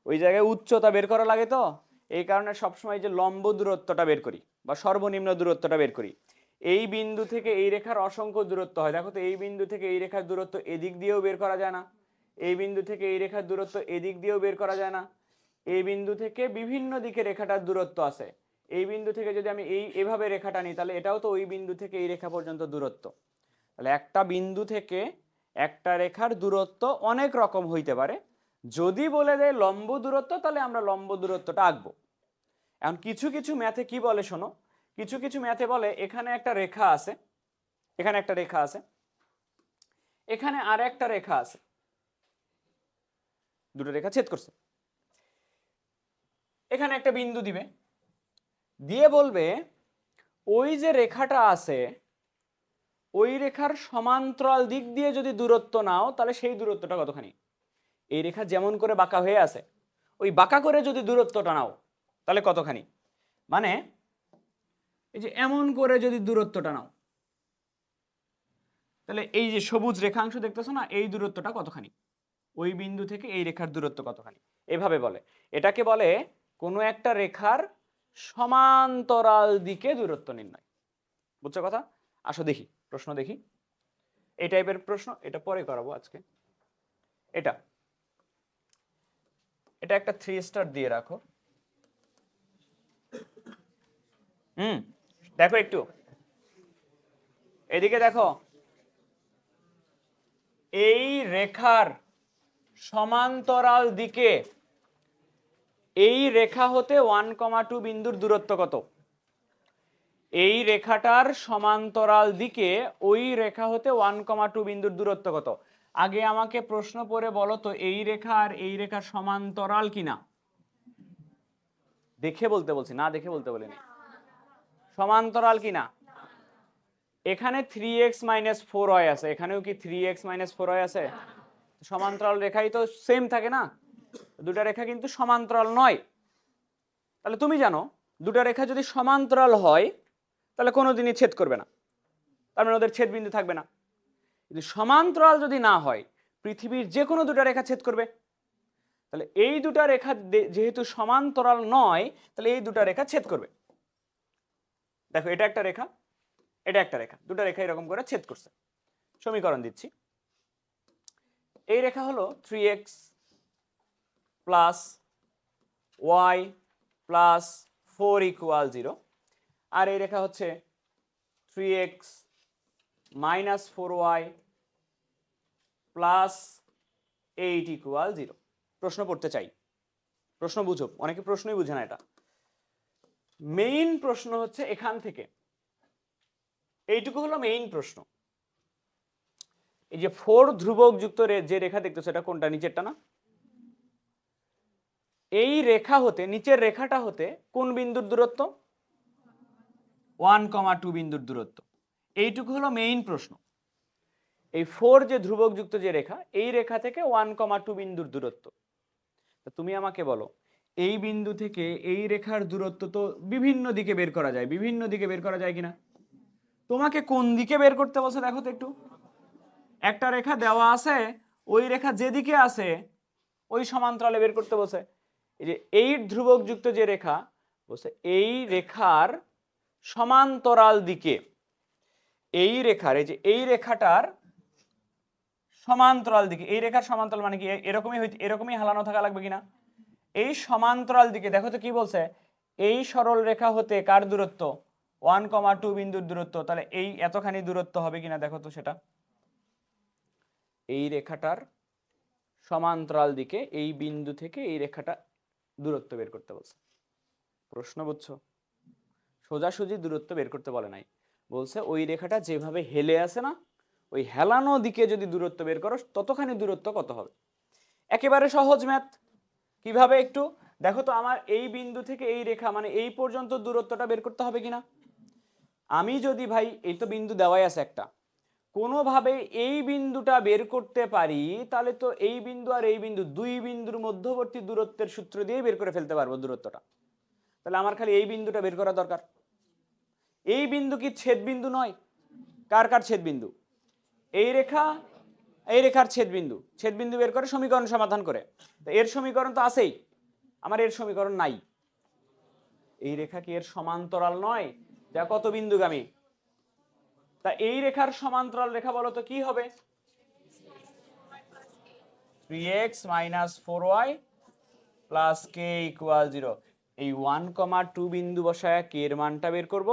S1: ওই জায়গায় উচ্চতা বের করা লাগে তো, এই কারণে সবসময় যে লম্ব দূরত্বটা বের করি বা সর্বনিম্ন দূরত্বটা বের করি। এই বিন্দু থেকে এই রেখার অসংখ্য দূরত্ব হয়, দেখো তো এই বিন্দু থেকে এই রেখার দূরত্ব এদিক দিয়েও বের করা যায় না, এই বিন্দু থেকে এই রেখার দূরত্ব এদিক দিয়েও বের করা যায় না, এই বিন্দু থেকে বিভিন্ন দিকে রেখাটার দূরত্ব আছে, এই বিন্দু থেকে যদি আমি এভাবে রেখাটা নিই তাহলে এটাও তো ওই বিন্দু থেকে এই রেখা পর্যন্ত দূরত্ব। তাহলে একটা বিন্দু থেকে একটা রেখার দূরত্ব অনেক রকম হইতে পারে। যদি বলে দেয় লম্ব দূরত্ব তাহলে আমরা লম্ব দূরত্বটা আঁকবো। এখন কিছু কিছু ম্যাথে কি বলে শোনো, কিছু কিছু ম্যাথে বলে এখানে একটা রেখা আছে, এখানে একটা রেখা আছে, এখানে আর একটা রেখা আছে, দুটো রেখা ছেদ করছে, এখানে একটা বিন্দু দিবে, দিয়ে বলবে ওই যে রেখাটা আছে ওই রেখার সমান্তরাল দিক দিয়ে যদি দূরত্ব নাও তাহলে সেই দূরত্বটা কতখানি। এই রেখা যেমন করে বাঁকা হয়ে আছে ওই বাঁকা করে যদি দূরত্বটা নাও তাহলে কতখানি, মানে এই যে এমন করে যদি দূরত্বটা নাও তাহলে এই যে সবুজ রেখাংশ দেখতেছো না এই দূরত্বটা কতখানি, ওই বিন্দু থেকে এই রেখার দূরত্ব কতখানি, এভাবে বলে। এটাকে বলে কোনো একটা রেখার সমান্তরাল দিকে দূরত্ব নির্ণয়। বুঝছো কথা? আসো দেখি প্রশ্ন দেখি, এই টাইপের প্রশ্ন, এটা পরে করাবো আজকে। এটা এটা একটা 3 স্টার দিয়ে রাখো। দেখো একটু এদিকে দেখো, এই রেখার সমান্তরাল দিকে এই রেখা হতে 1,2 বিন্দুর দূরত্ব কত? এই রেখাটার সমান্তরাল দিকে ওই রেখা হতে 1,2 বিন্দুর দূরত্ব কত? আগে আমাকে প্রশ্ন পড়ে বলো তো এই রেখা আর এই রেখার সমান্তরাল কিনা, দেখে বলতে বলছি, না দেখে বলতে বলিনি, সমান্তরাল কিনা। এখানে 3x - 4y আছে, এখানেও কি 3x - 4y আছে? সমান্তরাল রেখাই তো সেম থাকে না, দুটা রেখা কিন্তু সমান্তরাল নয়। তাহলে তুমি জানো দুটা রেখা যদি সমান্তরাল হয় তাহলে কোনোদিনই ছেদ করবে না, তার মানে ওদের ছেদ বিন্দু থাকবে না। কিন্তু সমান্তরাল যদি না হয় পৃথিবীর যে কোনো দুটা রেখা ছেদ করবে। তাহলে এই দুটা রেখা যেহেতু সমান্তরাল নয় তাহলে এই দুটা রেখা ছেদ করবে। দেখো এটা একটা রেখা, এটা একটা রেখা, দুটা রেখা এরকম করে ছেদ করছে। সমীকরণ দিচ্ছি, এই রেখা হলো 3x + y + 4 = 0, আর এই রেখা হচ্ছে 3x - 4y + 8 = 0। প্রশ্ন পড়তে চাই, প্রশ্ন বুঝো, অনেকে প্রশ্নই বুঝে না। এটা মেইন প্রশ্ন হচ্ছে এখান থেকে এইটুকু হলো মেইন প্রশ্ন। এই যে 4 ধ্রুবক যুক্ত যে রেখা দেখতেছো এটা কোনটা? নিচেরটা না? এই রেখা হতে নিচের রেখাটা হতে কোন বিন্দুর দূরত্ব? 1,2 বিন্দুর দূরত্ব। এইটুকু হলো মেইন প্রশ্ন। এই 4 যে ধ্রুবক যুক্ত যে রেখা এই রেখা থেকে 1,2 বিন্দুর দূরত্ব। তো তুমি আমাকে বলো এই বিন্দু থেকে এই রেখার দূরত্ব তো বিভিন্ন দিকে বের করা যায়, বিভিন্ন দিকে বের করা যায় কিনা? তোমাকে কোন দিকে বের করতে বলছে দেখো তো একটু। একটা রেখা দেওয়া আছে, ওই রেখা যেদিকে আছে ওই সমান্তরালে বের করতে বলছে। এই যে এই ধ্রুবক যুক্ত যে রেখা বলছে এই রেখার সমান্তরাল দিকে, এই রেখার এই যে এই রেখাটার সমান্তরাল দিকে, এই রেখার সমান্তরাল মানে কি এরকমই হালানো থাকা লাগবে কিনা? এই সমান্তরাল দিকে দেখো তো কি বলছে, এই সরল রেখা হতে কার দূরত্ব? 1,2 বিন্দুর দূরত্ব। তাহলে এই এতখানি দূরত্ব হবে কিনা দেখো তো সেটা। এই রেখাটার সমান্তরাল দিকে এই বিন্দু থেকে এই রেখাটা দূরত্ব বের করতে বলছে। প্রশ্ন বুঝছো? সোজাসুজি দূরত্ব বের করতে বলে নাই, বলছে ওই রেখাটা যেভাবে হেলে আছে না ওই হেলানো দিকে যদি দূরত্ব বের করো ততখানি দূরত্ব কত হবে। একেবারে সহজ ম্যাথ। কিভাবে একটু দেখো তো, আমার এই বিন্দু থেকে এই রেখা মানে এই পর্যন্ত দূরত্বটা বের করতে হবে কিনা। আমি যদি ভাই এই তো বিন্দু দেওয়াই আছে একটা, কোনোভাবে এই বিন্দুটা বের করতে পারি তাহলে তো এই বিন্দু আর এই বিন্দু দুই বিন্দুর মধ্যবর্তী দূরত্বের সূত্র দিয়ে বের করে ফেলতে পারবো দূরত্বটা। তাহলে আমার খালি এই বিন্দুটা বের করা দরকার। এই বিন্দু কি ছেদ বিন্দু নয়? কার কার ছেদ বিন্দু? এই রেখার ছেদবিন্দু বের করে সমীকরণ সমাধান করে। তো এর সমীকরণ তো আছেই, আমার এর সমীকরণ নাই। এই রেখা কি এর সমান্তরাল নয়, যা কত বিন্দুগামী? তা এই রেখার সমান্তরাল রেখা বলো তো কি হবে? 3x - 4y plus k = 0। এই 1,2 বিন্দু বসায় k এর মানটা বের করব,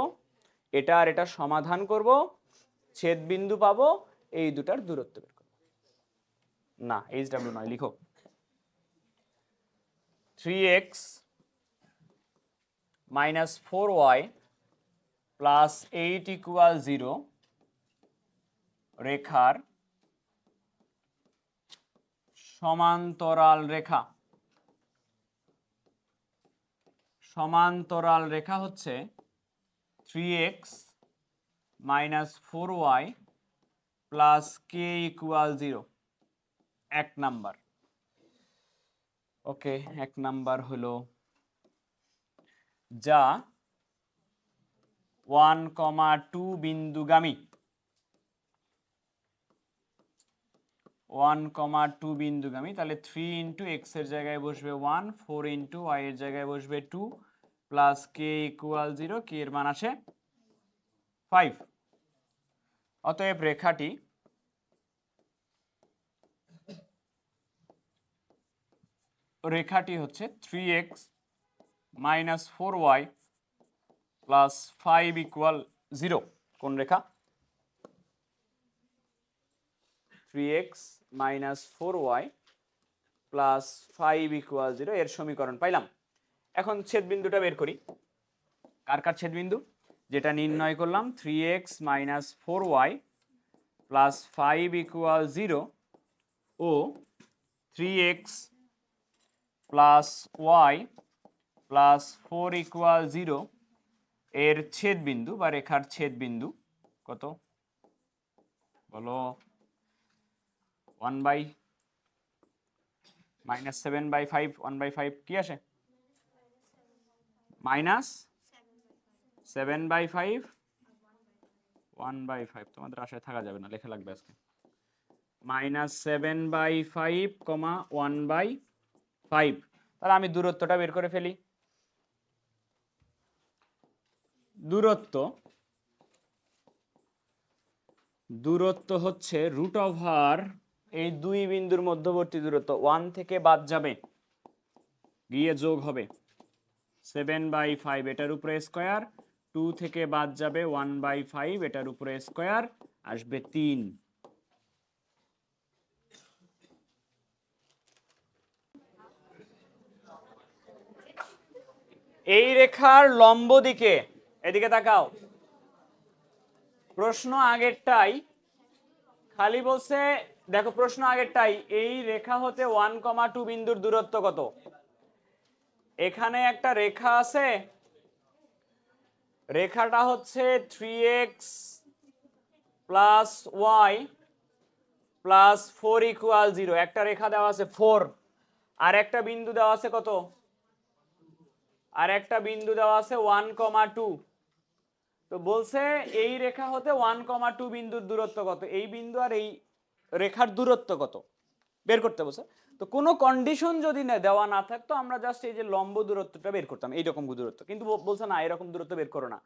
S1: এটা আর এটা সমাধান করব, ছেদ বিন্দু পাবো, এই দুটার দূরত্ব বের করব। না, HW নয়, লিখো 3x - 4y প্লাস 8 = 0 রেখার সমান্তরাল রেখা। সমান্তরাল রেখা হচ্ছে 3x - 4y প্লাস k = 0। এক নাম্বার। ওকে, এক নাম্বার হলো যা 1,2 বিন্দুগামী। 1,2 বিন্দুগামী, তাহলে 3 × x এর জায়গায় বসবে 1, 4 × y এর জায়গায় বসবে 2 প্লাস k = 0, k এর মান আসে 5। অতএব রেখাটি হচ্ছে 3x - 4y প্লাস 5 = 0। কোন রেখা? 3x - 4y প্লাস 5 = 0, এর সমীকরণ পাইলাম। এখন ছেদবিন্দুটা বের করি। কার ছেদবিন্দু? যেটা নির্ণয় করলাম 3x - 4y প্লাস 5 = 0 ও 3x প্লাস y প্লাস 4 = 0 এর ছেদবিন্দু বা রেখার ছেদবিন্দু কত বলো? 7/5 1/5 কি আসে? -7/5 1/5। তোমাদের আশায় থাকা যাবে না, লেখা লাগবে আজকে। -7/5, 1/5। তাহলে আমি দূরত্বটা বের করে ফেলি। দূরত্ব হচ্ছে √, এই দুই বিন্দুর মধ্যবর্তী দূরত্ব 1 থেকে বাদ যাবে, গিয়ে যোগ হবে 7/5, এটার উপরে স্কয়ার, 2 থেকে বাদ যাবে 1/5, এটার উপরে স্কয়ার, আসবে 3। এই রেখার লম্ব দিকে, এদিকে তাকাও, প্রশ্ন আগেরটাই, খালি বলছে দেখো প্রশ্ন আগেরটাই, এই রেখা হতে 1,2 বিন্দুর দূরত্ব কত? এখানে একটা রেখা আছে, রেখাটা হচ্ছে 3x প্লাস y প্লাস 4 = 0। একটা রেখা দেওয়া আছে 4, আর একটা বিন্দু দেওয়া আছে কত? আর একটা বিন্দু দেওয়া আছে 1,2। তো বলছে এই রেখা হতে 1,2 বিন্দুর দূরত্ব কত? এই বিন্দু আর এই রেখার দূরত্ব কত বের করতে বলছে। তো কোনো কন্ডিশন যদি দেওয়া না থাকতো আমরা জাস্ট এই যে লম্ব দূরত্বটা বের করতাম, এইরকম দূরত্ব। কিন্তু বলছে না, এরকম দূরত্ব বের করো না।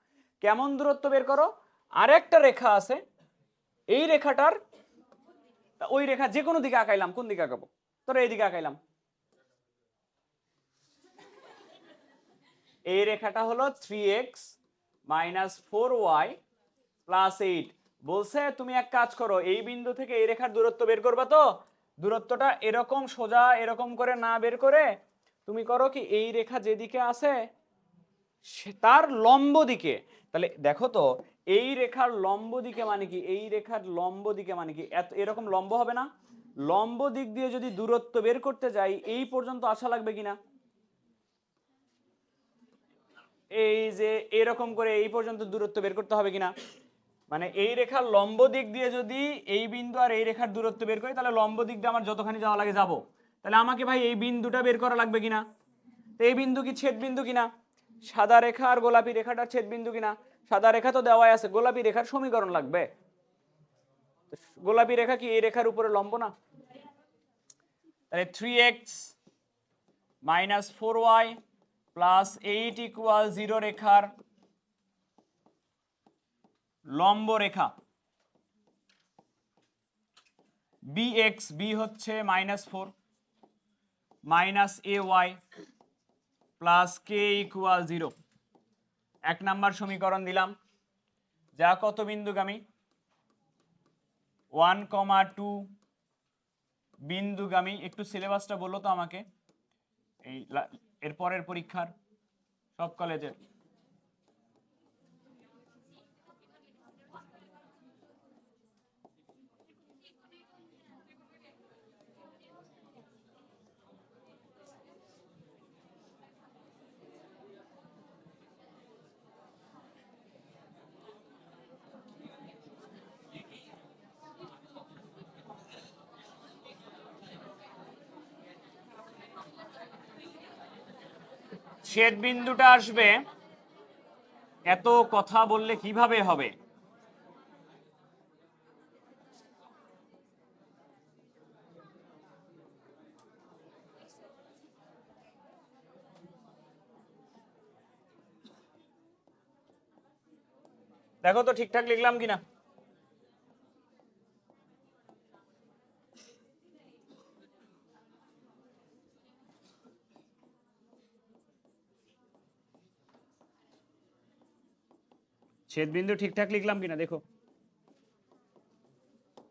S1: কেমন দূরত্ব বের করো? আর একটা রেখা আছে, এই রেখাটার, ওই রেখা যে কোনো দিকে আঁকাইলাম, কোন দিকে আঁকাবো? তোরা এইদিকে আঁকাইলাম। এই রেখাটা হলো 3x - 4y প্লাস 8। বলছে তুমি এক কাজ করো, এই বিন্দু থেকে এই রেখার দূরত্ব বের করবা। তো দূরত্বটা এরকম সোজা এরকম করে না বের করে তুমি করো কি, এই রেখা যেদিকে আছে তার লম্ব দিকে। তাহলে দেখো তো, এই রেখার লম্ব দিকে মানে কি? এই রেখার লম্ব দিকে মানে কি? এরকম লম্ব হবে না? লম্ব দিক দিয়ে যদি দূরত্ব বের করতে যাই, এই পর্যন্ত আসা লাগবে কিনা? এই যে এরকম করে এই পর্যন্ত দূরত্ব বের করতে হবে কিনা? মানে এই রেখার লম্ব দিক দিয়ে যদি এই বিন্দু আর এই রেখার দূরত্ব বের করি, তাহলে লম্ব দিক দিয়ে আমার যতখানি যাওয়া লাগে যাব। তাহলে আমাকে ভাই এই বিন্দুটা বের করা লাগবে কিনা? তো এই বিন্দু কি ছেদ বিন্দু কিনা? সাদা রেখা আর গোলাপি রেখাটার ছেদ বিন্দু কিনা? সাদা রেখা তো দেওয়াই আছে, গোলাপি রেখার সমীকরণ লাগবে। গোলাপি রেখা কি এই রেখার উপরে লম্ব না? তাহলে 3x minus 4y plus 8 equal 0 রেখার লম্ব রেখা bx, b হচ্ছে -4 minus ay plus k equal 0। 1 number সমীকরণ দিলাম, যা কত বিন্দুগামী? 1,2 বিন্দুগামী। একটু সিলেবাসটা বলো তো আমাকে, এই এর পরের পরীক্ষার সব কলেজের। ছেদ বিন্দুটা আসবে, এত কথা বললে কিভাবে হবে? দেখো তো ঠিকঠাক লিখলাম কিনা। ছেদ বিন্দু ঠিকঠাক লিখলাম কিনা দেখো,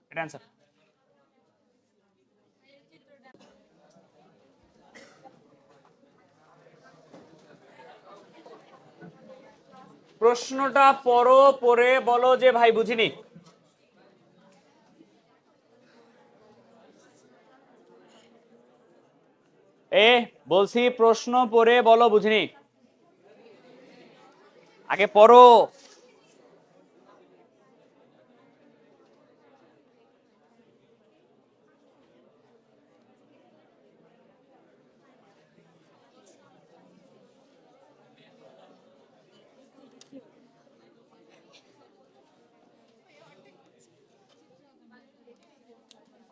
S1: এটা অ্যান্সার। প্রশ্নটা পড়ো, পড়ে বলো যে ভাই বুঝিনি। বলছি প্রশ্ন পড়ে বলো বুঝিনি, আগে পড়ো।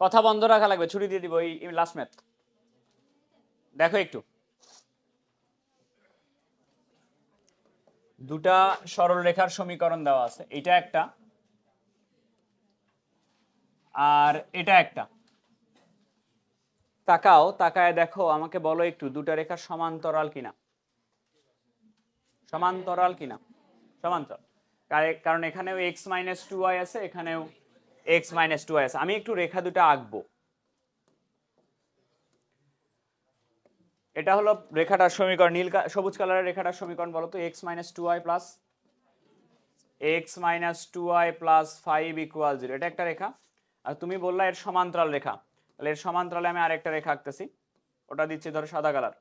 S1: কথা বন্ধ রাখা লাগবে, ছুটি দিয়ে দিব এই লাস্ট ম্যাথ। দেখো একটু, দুটা সরল রেখার সমীকরণ দেওয়া আছে, এটা একটা আর এটা একটা। তাকাও, তাকায় দেখো, আমাকে বলো একটু দুটা রেখা সমান্তরাল কিনা। সমান্তরাল কিনা? সমান্তরাল, কারণ এখানেও x-2y আছে, এখানেও x-2y আছে। আমি একটু রেখা দুটো আঁকবো। এটা হলো রেখাটার সমীকরণ, সবুজ কালারের রেখাটার সমীকরণ বলো তো, x-2y plus x-2y plus 5 equal 0। এটা একটা রেখা, আর তুমি বললা এর সমান্তরাল রেখা, তাহলে এর সমান্তরালে আমি আরেকটা রেখা আঁকতেছি, ওটা দিচ্ছি ধরো সাদা কালার।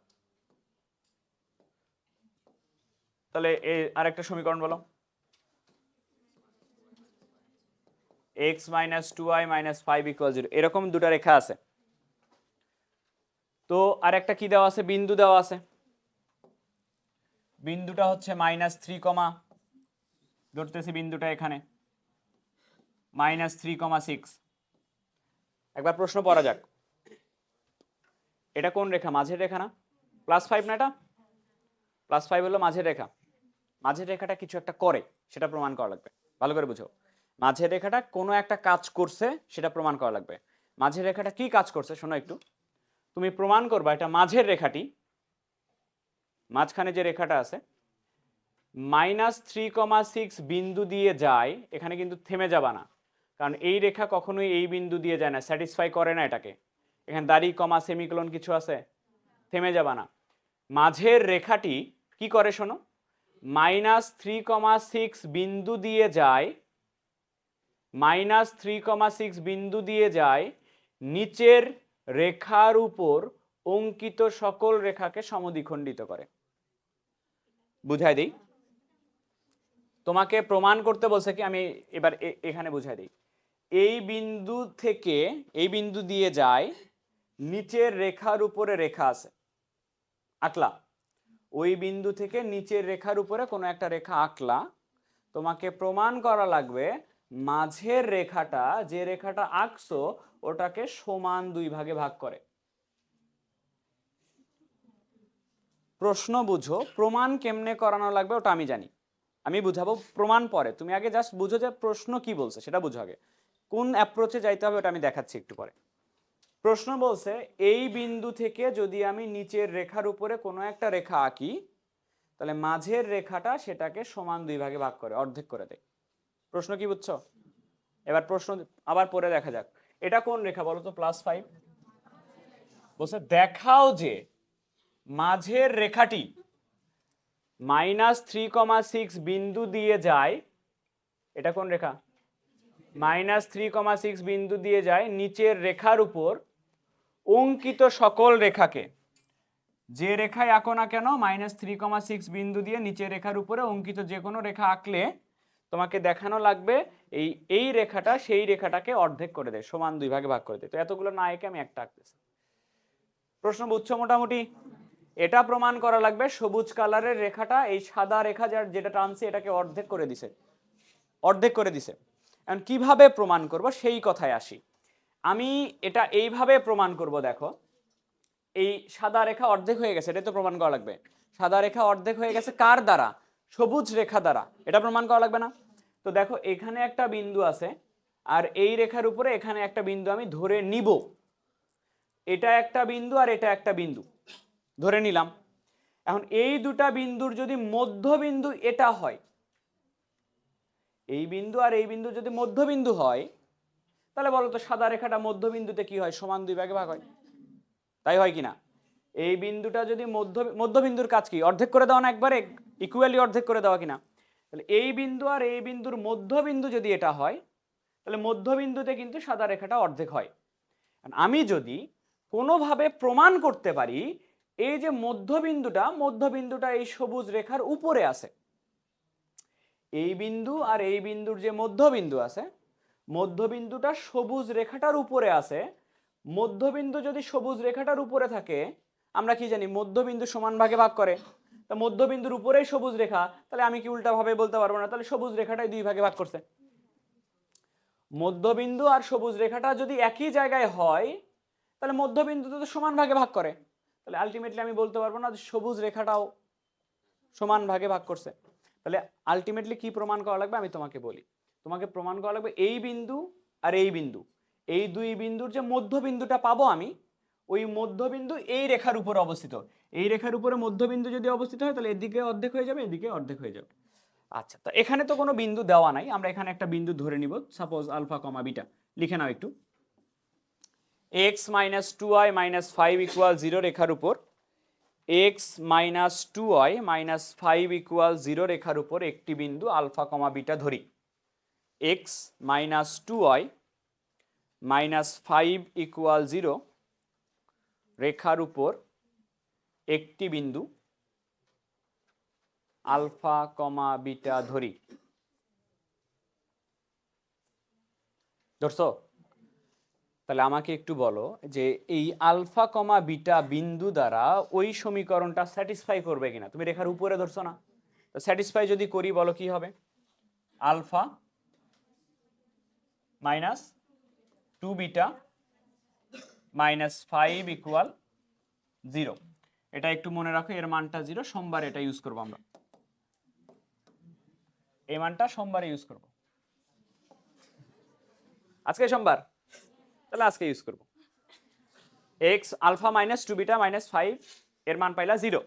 S1: তাহলে এই আরেকটা সমীকরণ বলো, x-2y মাইনাস 5 ইকুয়াল 0। এরকম দুটো রেখা আছে। তো আরেকটা কি দেওয়া আছে? বিন্দু দেওয়া আছে। বিন্দুটা হচ্ছে -3, ধরতেছি বিন্দুটা এখানে -3,6। একবার প্রশ্ন পড়া যাক, এটা কোন রেখা? মাঝের রেখা না? +5 না? এটা +5 হলো মাঝের রেখা। মাঝের রেখাটা কিছু একটা করে, সেটা প্রমাণ করা লাগবে। ভালো করে বুঝো, মাঝের রেখাটা কোনো একটা কাজ করছে, সেটা প্রমাণ করা লাগবে। মাঝের রেখাটা কি কাজ করছে শোনো একটু, তুমি প্রমাণ করবা এটা মাঝের রেখাটি, মাঝখানে যে রেখাটা আছে -3,6 বিন্দু দিয়ে যায়, এখানে কিন্তু থেমে যাবা না, কারণ এই রেখা কখনোই এই বিন্দু দিয়ে যায় না, স্যাটিসফাই করে না এটাকে। এখানে দাড়ি, কমা, সেমিকোলন কিছু আছে, থেমে যাবা না। মাঝের রেখাটি কি করে শোনো, -3,6 বিন্দু দিয়ে যায়, -3,6 বিন্দু দিয়ে যায় নিচের রেখার উপর অঙ্কিত সকল রেখাকে সমদ্বিখণ্ডিত করে। বুঝাই দিই, তোমাকে প্রমাণ করতে বলছে কি, আমি এবার এখানে বুঝাই দিই। এই বিন্দু থেকে, এই বিন্দু দিয়ে যায় নিচের রেখার উপরে রেখা আছে, আঁকলা। ওই বিন্দু থেকে নিচের রেখার উপরে কোনো একটা রেখা আঁকলা, তোমাকে প্রমাণ করা লাগবে মাঝের রেখাটা, যে রেখাটা আঁকছো ওটাকে সমান 2 ভাগে ভাগ করে। প্রশ্ন বুঝো, প্রমাণ কেমনে করানো লাগবে ওটা আমি জানি, আমি বুঝাবো প্রমাণ পরে। তুমি আগে জাস্ট বুঝো যে প্রশ্ন কি বলছে সেটা বুঝো আগে, কোন অ্যাপ্রোচে যাইতে হবে ওটা আমি দেখাচ্ছি একটু পরে। প্রশ্ন বলছে এই বিন্দু থেকে যদি আমি নিচের রেখার উপরে কোনো একটা রেখা আঁকি, তাহলে মাঝের রেখাটা সেটাকে সমান 2 ভাগে ভাগ করে, অর্ধেক করে দেয়। প্রশ্ন কি বুঝছো? এবার প্রশ্ন আবার পরে দেখা যাক। এটা কোন রেখা বলো তো? +5। বলছে দেখাও যে মাঝের রেখাটি -3,6 বিন্দু দিয়ে যায়। এটা কোন রেখা? -3,6 বিন্দু দিয়ে যায় নিচের রেখার উপর অঙ্কিত সকল রেখাকে। যে রেখায় আঁকো না কেন, -3,6 বিন্দু দিয়ে নিচের রেখার উপরে অঙ্কিত যে কোনো রেখা আঁকলে তোমাকে দেখানো লাগবে এই রেখাটা সেই রেখাটাকে অর্ধেক করে দেয়, সমান 2 ভাগে ভাগ করে দেয়। তো এতগুলো না এঁকে আমি একটা আঁকতেছি। প্রশ্ন বুঝছো মোটামুটি? এটা প্রমাণ করা লাগবে সবুজ কালারের রেখাটা এই সাদা রেখা যেটা টানছে এটাকে অর্ধেক করে দিছে, অর্ধেক করে দিছে। এখন কিভাবে প্রমাণ করব সেই কথায় আসি। আমি এটা এইভাবে প্রমাণ করব। দেখো, এই সাদা রেখা অর্ধেক হয়ে গেছে, এটাই তো প্রমাণ করা লাগবে। সাদা রেখা অর্ধেক হয়ে গেছে কার দ্বারা? সবুজ রেখা দ্বারা। এটা প্রমাণ করা লাগবে না? তো দেখো এখানে একটা বিন্দু আছে, আর এই রেখার উপরে এখানে একটা বিন্দু আমি ধরে নিব। এটা একটা বিন্দু আর এটা একটা বিন্দু ধরে নিলাম। এখন এই দুটা বিন্দুর যদি মধ্যবিন্দু এটা হয়, এই বিন্দু আর এই বিন্দু যদি মধ্যবিন্দু হয়, তাহলে বলো তো সাদা রেখাটা মধ্যবিন্দুতে কি হয়? সমান 2 ভাগে ভাগ হয়। তাই হয় কিনা? এই বিন্দুটা যদি মধ্যবিন্দুর কাজ কি? অর্ধেক করে দেওয়া না, একবারে ইকুয়ালি অর্ধেক করে দেওয়া কিনা? তাহলে এই বিন্দু আর এই বিন্দুর মধ্যবিন্দু যদি এটা হয়, তাহলে মধ্যবিন্দুতে কিন্তু সাদা রেখাটা অর্ধেক হয়। আমি যদি কোনোভাবে প্রমাণ করতে পারি এই যে মধ্যবিন্দুটা এই সবুজ রেখার উপরে আছে, এই বিন্দু আর এই বিন্দুর যে মধ্যবিন্দু আছে, মধ্যবিন্দুটা সবুজ রেখাটার উপরে আছে। মধ্যবিন্দু যদি সবুজ রেখাটার উপরে থাকে, আমরা কি জানি মধ্যবিন্দু সমান ভাগে ভাগ করে। তা মধ্যবিন্দুর উপরেই সবুজ রেখা, তাহলে আমি কি উল্টা ভাবে বলতে পারবো না তাহলে সবুজ রেখাটাই 2 ভাগে ভাগ করছে? মধ্যবিন্দু আর সবুজ রেখাটা যদি একই জায়গায় হয়, তাহলে মধ্যবিন্দু তো সমান ভাগে ভাগ করে, তাহলে আলটিমেটলি আমি বলতে পারবো না যে সবুজ রেখাটাও সমান ভাগে ভাগ করছে। তাহলে আলটিমেটলি কি প্রমাণ করা লাগবে আমি তোমাকে বলি। তোমাকে প্রমাণ করা লাগবে এই বিন্দু আর এই বিন্দু, এই দুই বিন্দুর যে মধ্যবিন্দুটা পাবো আমি, ওই মধ্যবিন্দু এই রেখার উপর অবস্থিত। এই রেখার উপরে মধ্যবিন্দু যদি অবস্থিত হয় তাহলে এদিকে অর্ধেক হয়ে যাবে, এদিকে অর্ধেক হয়ে যাবে। আচ্ছা, তো এখানে তো কোনো বিন্দু দেওয়া নাই, আমরা এখানে একটা বিন্দু ধরে নিব, সাপোজ আলফা কমা বিটা। লিখে নাও একটু। x - 2y - 5 = 0 রেখার উপর x - 2y - 5 = 0 রেখার উপর একটি বিন্দু আলফা কমা বিটা ধরি। x - 2y - 5 = 0 রেখার উপর একটি বিন্দু আলফা কমা বিটা ধরি। ধরছো? তাহলে আমাকে একটু বলো যে এই আলফা কমা বিটা বিন্দু দ্বারা ওই সমীকরণটা স্যাটিসফাই করবে কিনা। তুমি রেখার উপরে ধরছো না, তো স্যাটিসফাই যদি করি বলো কি হবে? Alpha minus 2 beta -5 = 0। এটা একটু মনে রাখো, এর মানটা 0। সোমবার এটা ইউজ করবো আমরা, এই মানটা সোমবারে ইউজ করব। আজকে সোমবার, তাহলে আজকে ইউজ করব। এক্স আলফা -2 বিটা -5 এর মান পাইলা 0।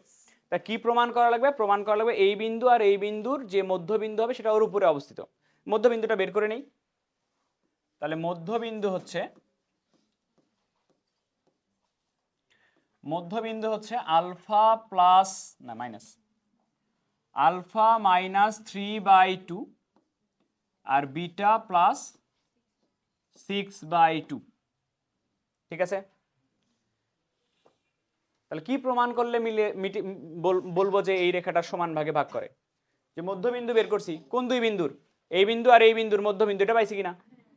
S1: তা কি প্রমাণ করা লাগবে? প্রমাণ করা লাগবে এই বিন্দু আর এই বিন্দুর যে মধ্যবিন্দু হবে সেটা ওর উপরে অবস্থিত। মধ্যবিন্দুটা বের করে নেই। তাহলে মধ্যবিন্দু হচ্ছে আলফা প্লাস না মাইনাস আলফা -3/2 আর বিটা +6/2। ঠিক আছে? তাহলে কি প্রমাণ করলে বলবো যে এই রেখাটা সমান ভাগে ভাগ করে? যে মধ্যবিন্দু বের করছি, কোন দুই বিন্দুর? এই বিন্দু আর এই বিন্দুর মধ্যবিন্দু, এটা পাইছি কিনা?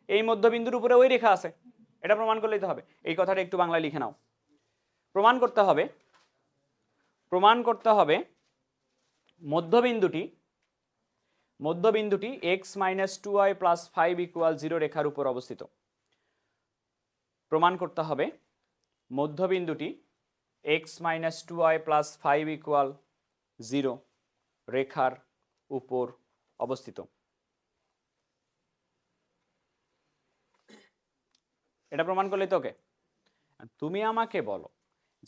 S1: এই মধ্যবিন্দুর উপরে ওই রেখা আছে, এটা প্রমাণ করলেই তো হবে। এই কথাটা একটু বাংলায় লিখে নাও। প্রমাণ করতে হবে মধ্যবিন্দুটি মধ্যবিন্দুটি x-2y + 5 = 0 রেখার উপর অবস্থিত। প্রমাণ করতে হবে মধ্যবিন্দুটি x-2y + 5 = 0 রেখার উপর অবস্থিত। এটা প্রমাণ করলে তো ওকে। তুমি আমাকে বলো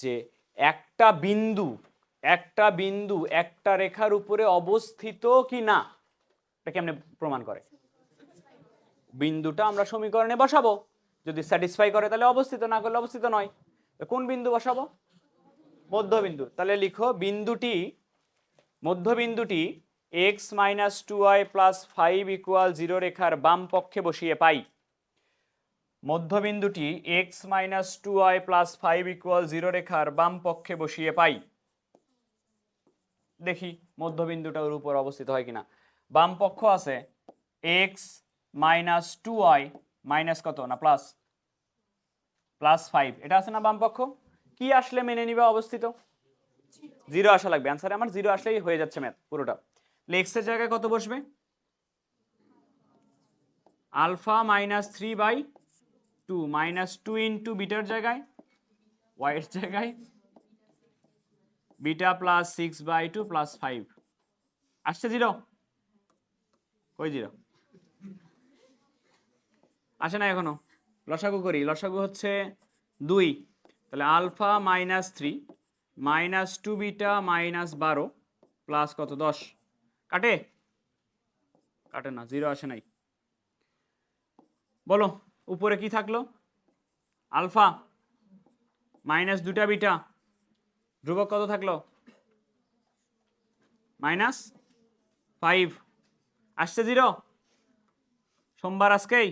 S1: যে একটা বিন্দু একটা রেখার উপরে অবস্থিত কি না, এটা কেমনে প্রমাণ করে? বিন্দুটা আমরা সমীকরণে বসাবো, যদি স্যাটিসফাই করে তাহলে অবস্থিত, না করলে অবস্থিত নয়। কোন বিন্দু বসাবো? মধ্যবিন্দু। তাহলে লিখো মধ্যবিন্দুটি x-2y + 5 = 0 রেখার বাম পক্ষে বসিয়ে পাই। মধ্যবিন্দুটি x-2y + 5 = 0 রেখার বাম পক্ষে বসিয়ে পাই। দেখি মধ্যবিন্দুটা ওর উপর অবস্থিত হয় কিনা। বাম পক্ষ আছে x-2y মাইনাস কত না +5, এটা আছে না বাম পক্ষ। কি আসলে মেনে নিবে অবস্থিত? 0 আসা লাগবে। অ্যান্সারে আমার 0 আসলেই হয়ে যাচ্ছে ম্যাথ পুরোটা। x এর জায়গায় কত বসবে? আলফা -3/2 -2 ইন্টু বিটার জায়গায় y এর জায়গায় বিটা +6/2 + 5 আসছে 0? কই 0 আসে না এখনো। লসাগু করি, লসাগু হচ্ছে 2, তাহলে আলফা -3 -2 বিটা -12 প্লাস কত 10 কাটে না, 0 আসে নাই। বলো উপরে কি থাকলো? আলফা -2টা বিটা, ধ্রুবক কত থাকলো? -5 আসছে 0। সোমবার আজকেই,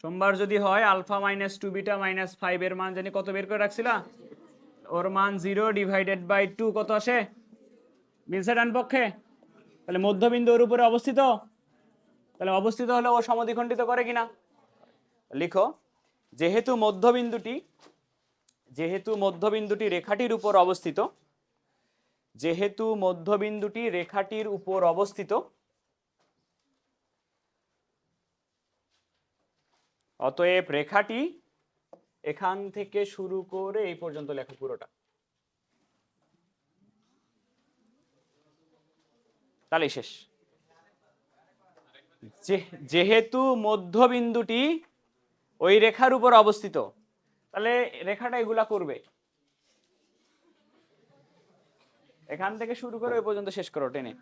S1: সোমবার যদি হয় আলফা -2 বিটা -5 এর মান জানি কত বের করে রাখছিলা? ওর মান 0/2 কত আসে? মিলছে ডান পক্ষে। তাহলে মধ্যবিন্দু ওর উপরে অবস্থিত, তাহলে অবস্থিত হলে ও সমদ্বিখণ্ডিত করে কিনা। লিখো যেহেতু মধ্যবিন্দুটি রেখাটির উপর অবস্থিত, অতএব রেখাটি এখান থেকে শুরু করে এই পর্যন্ত লেখো পুরোটা, তাহলে শেষ। যেহেতু মধ্যবিন্দুটি ওই রেখার উপর অবস্থিত, তাহলে রেখাটা এগুলা করবে, এখান থেকে শুরু করে ওই পর্যন্ত শেষ করো টেনে।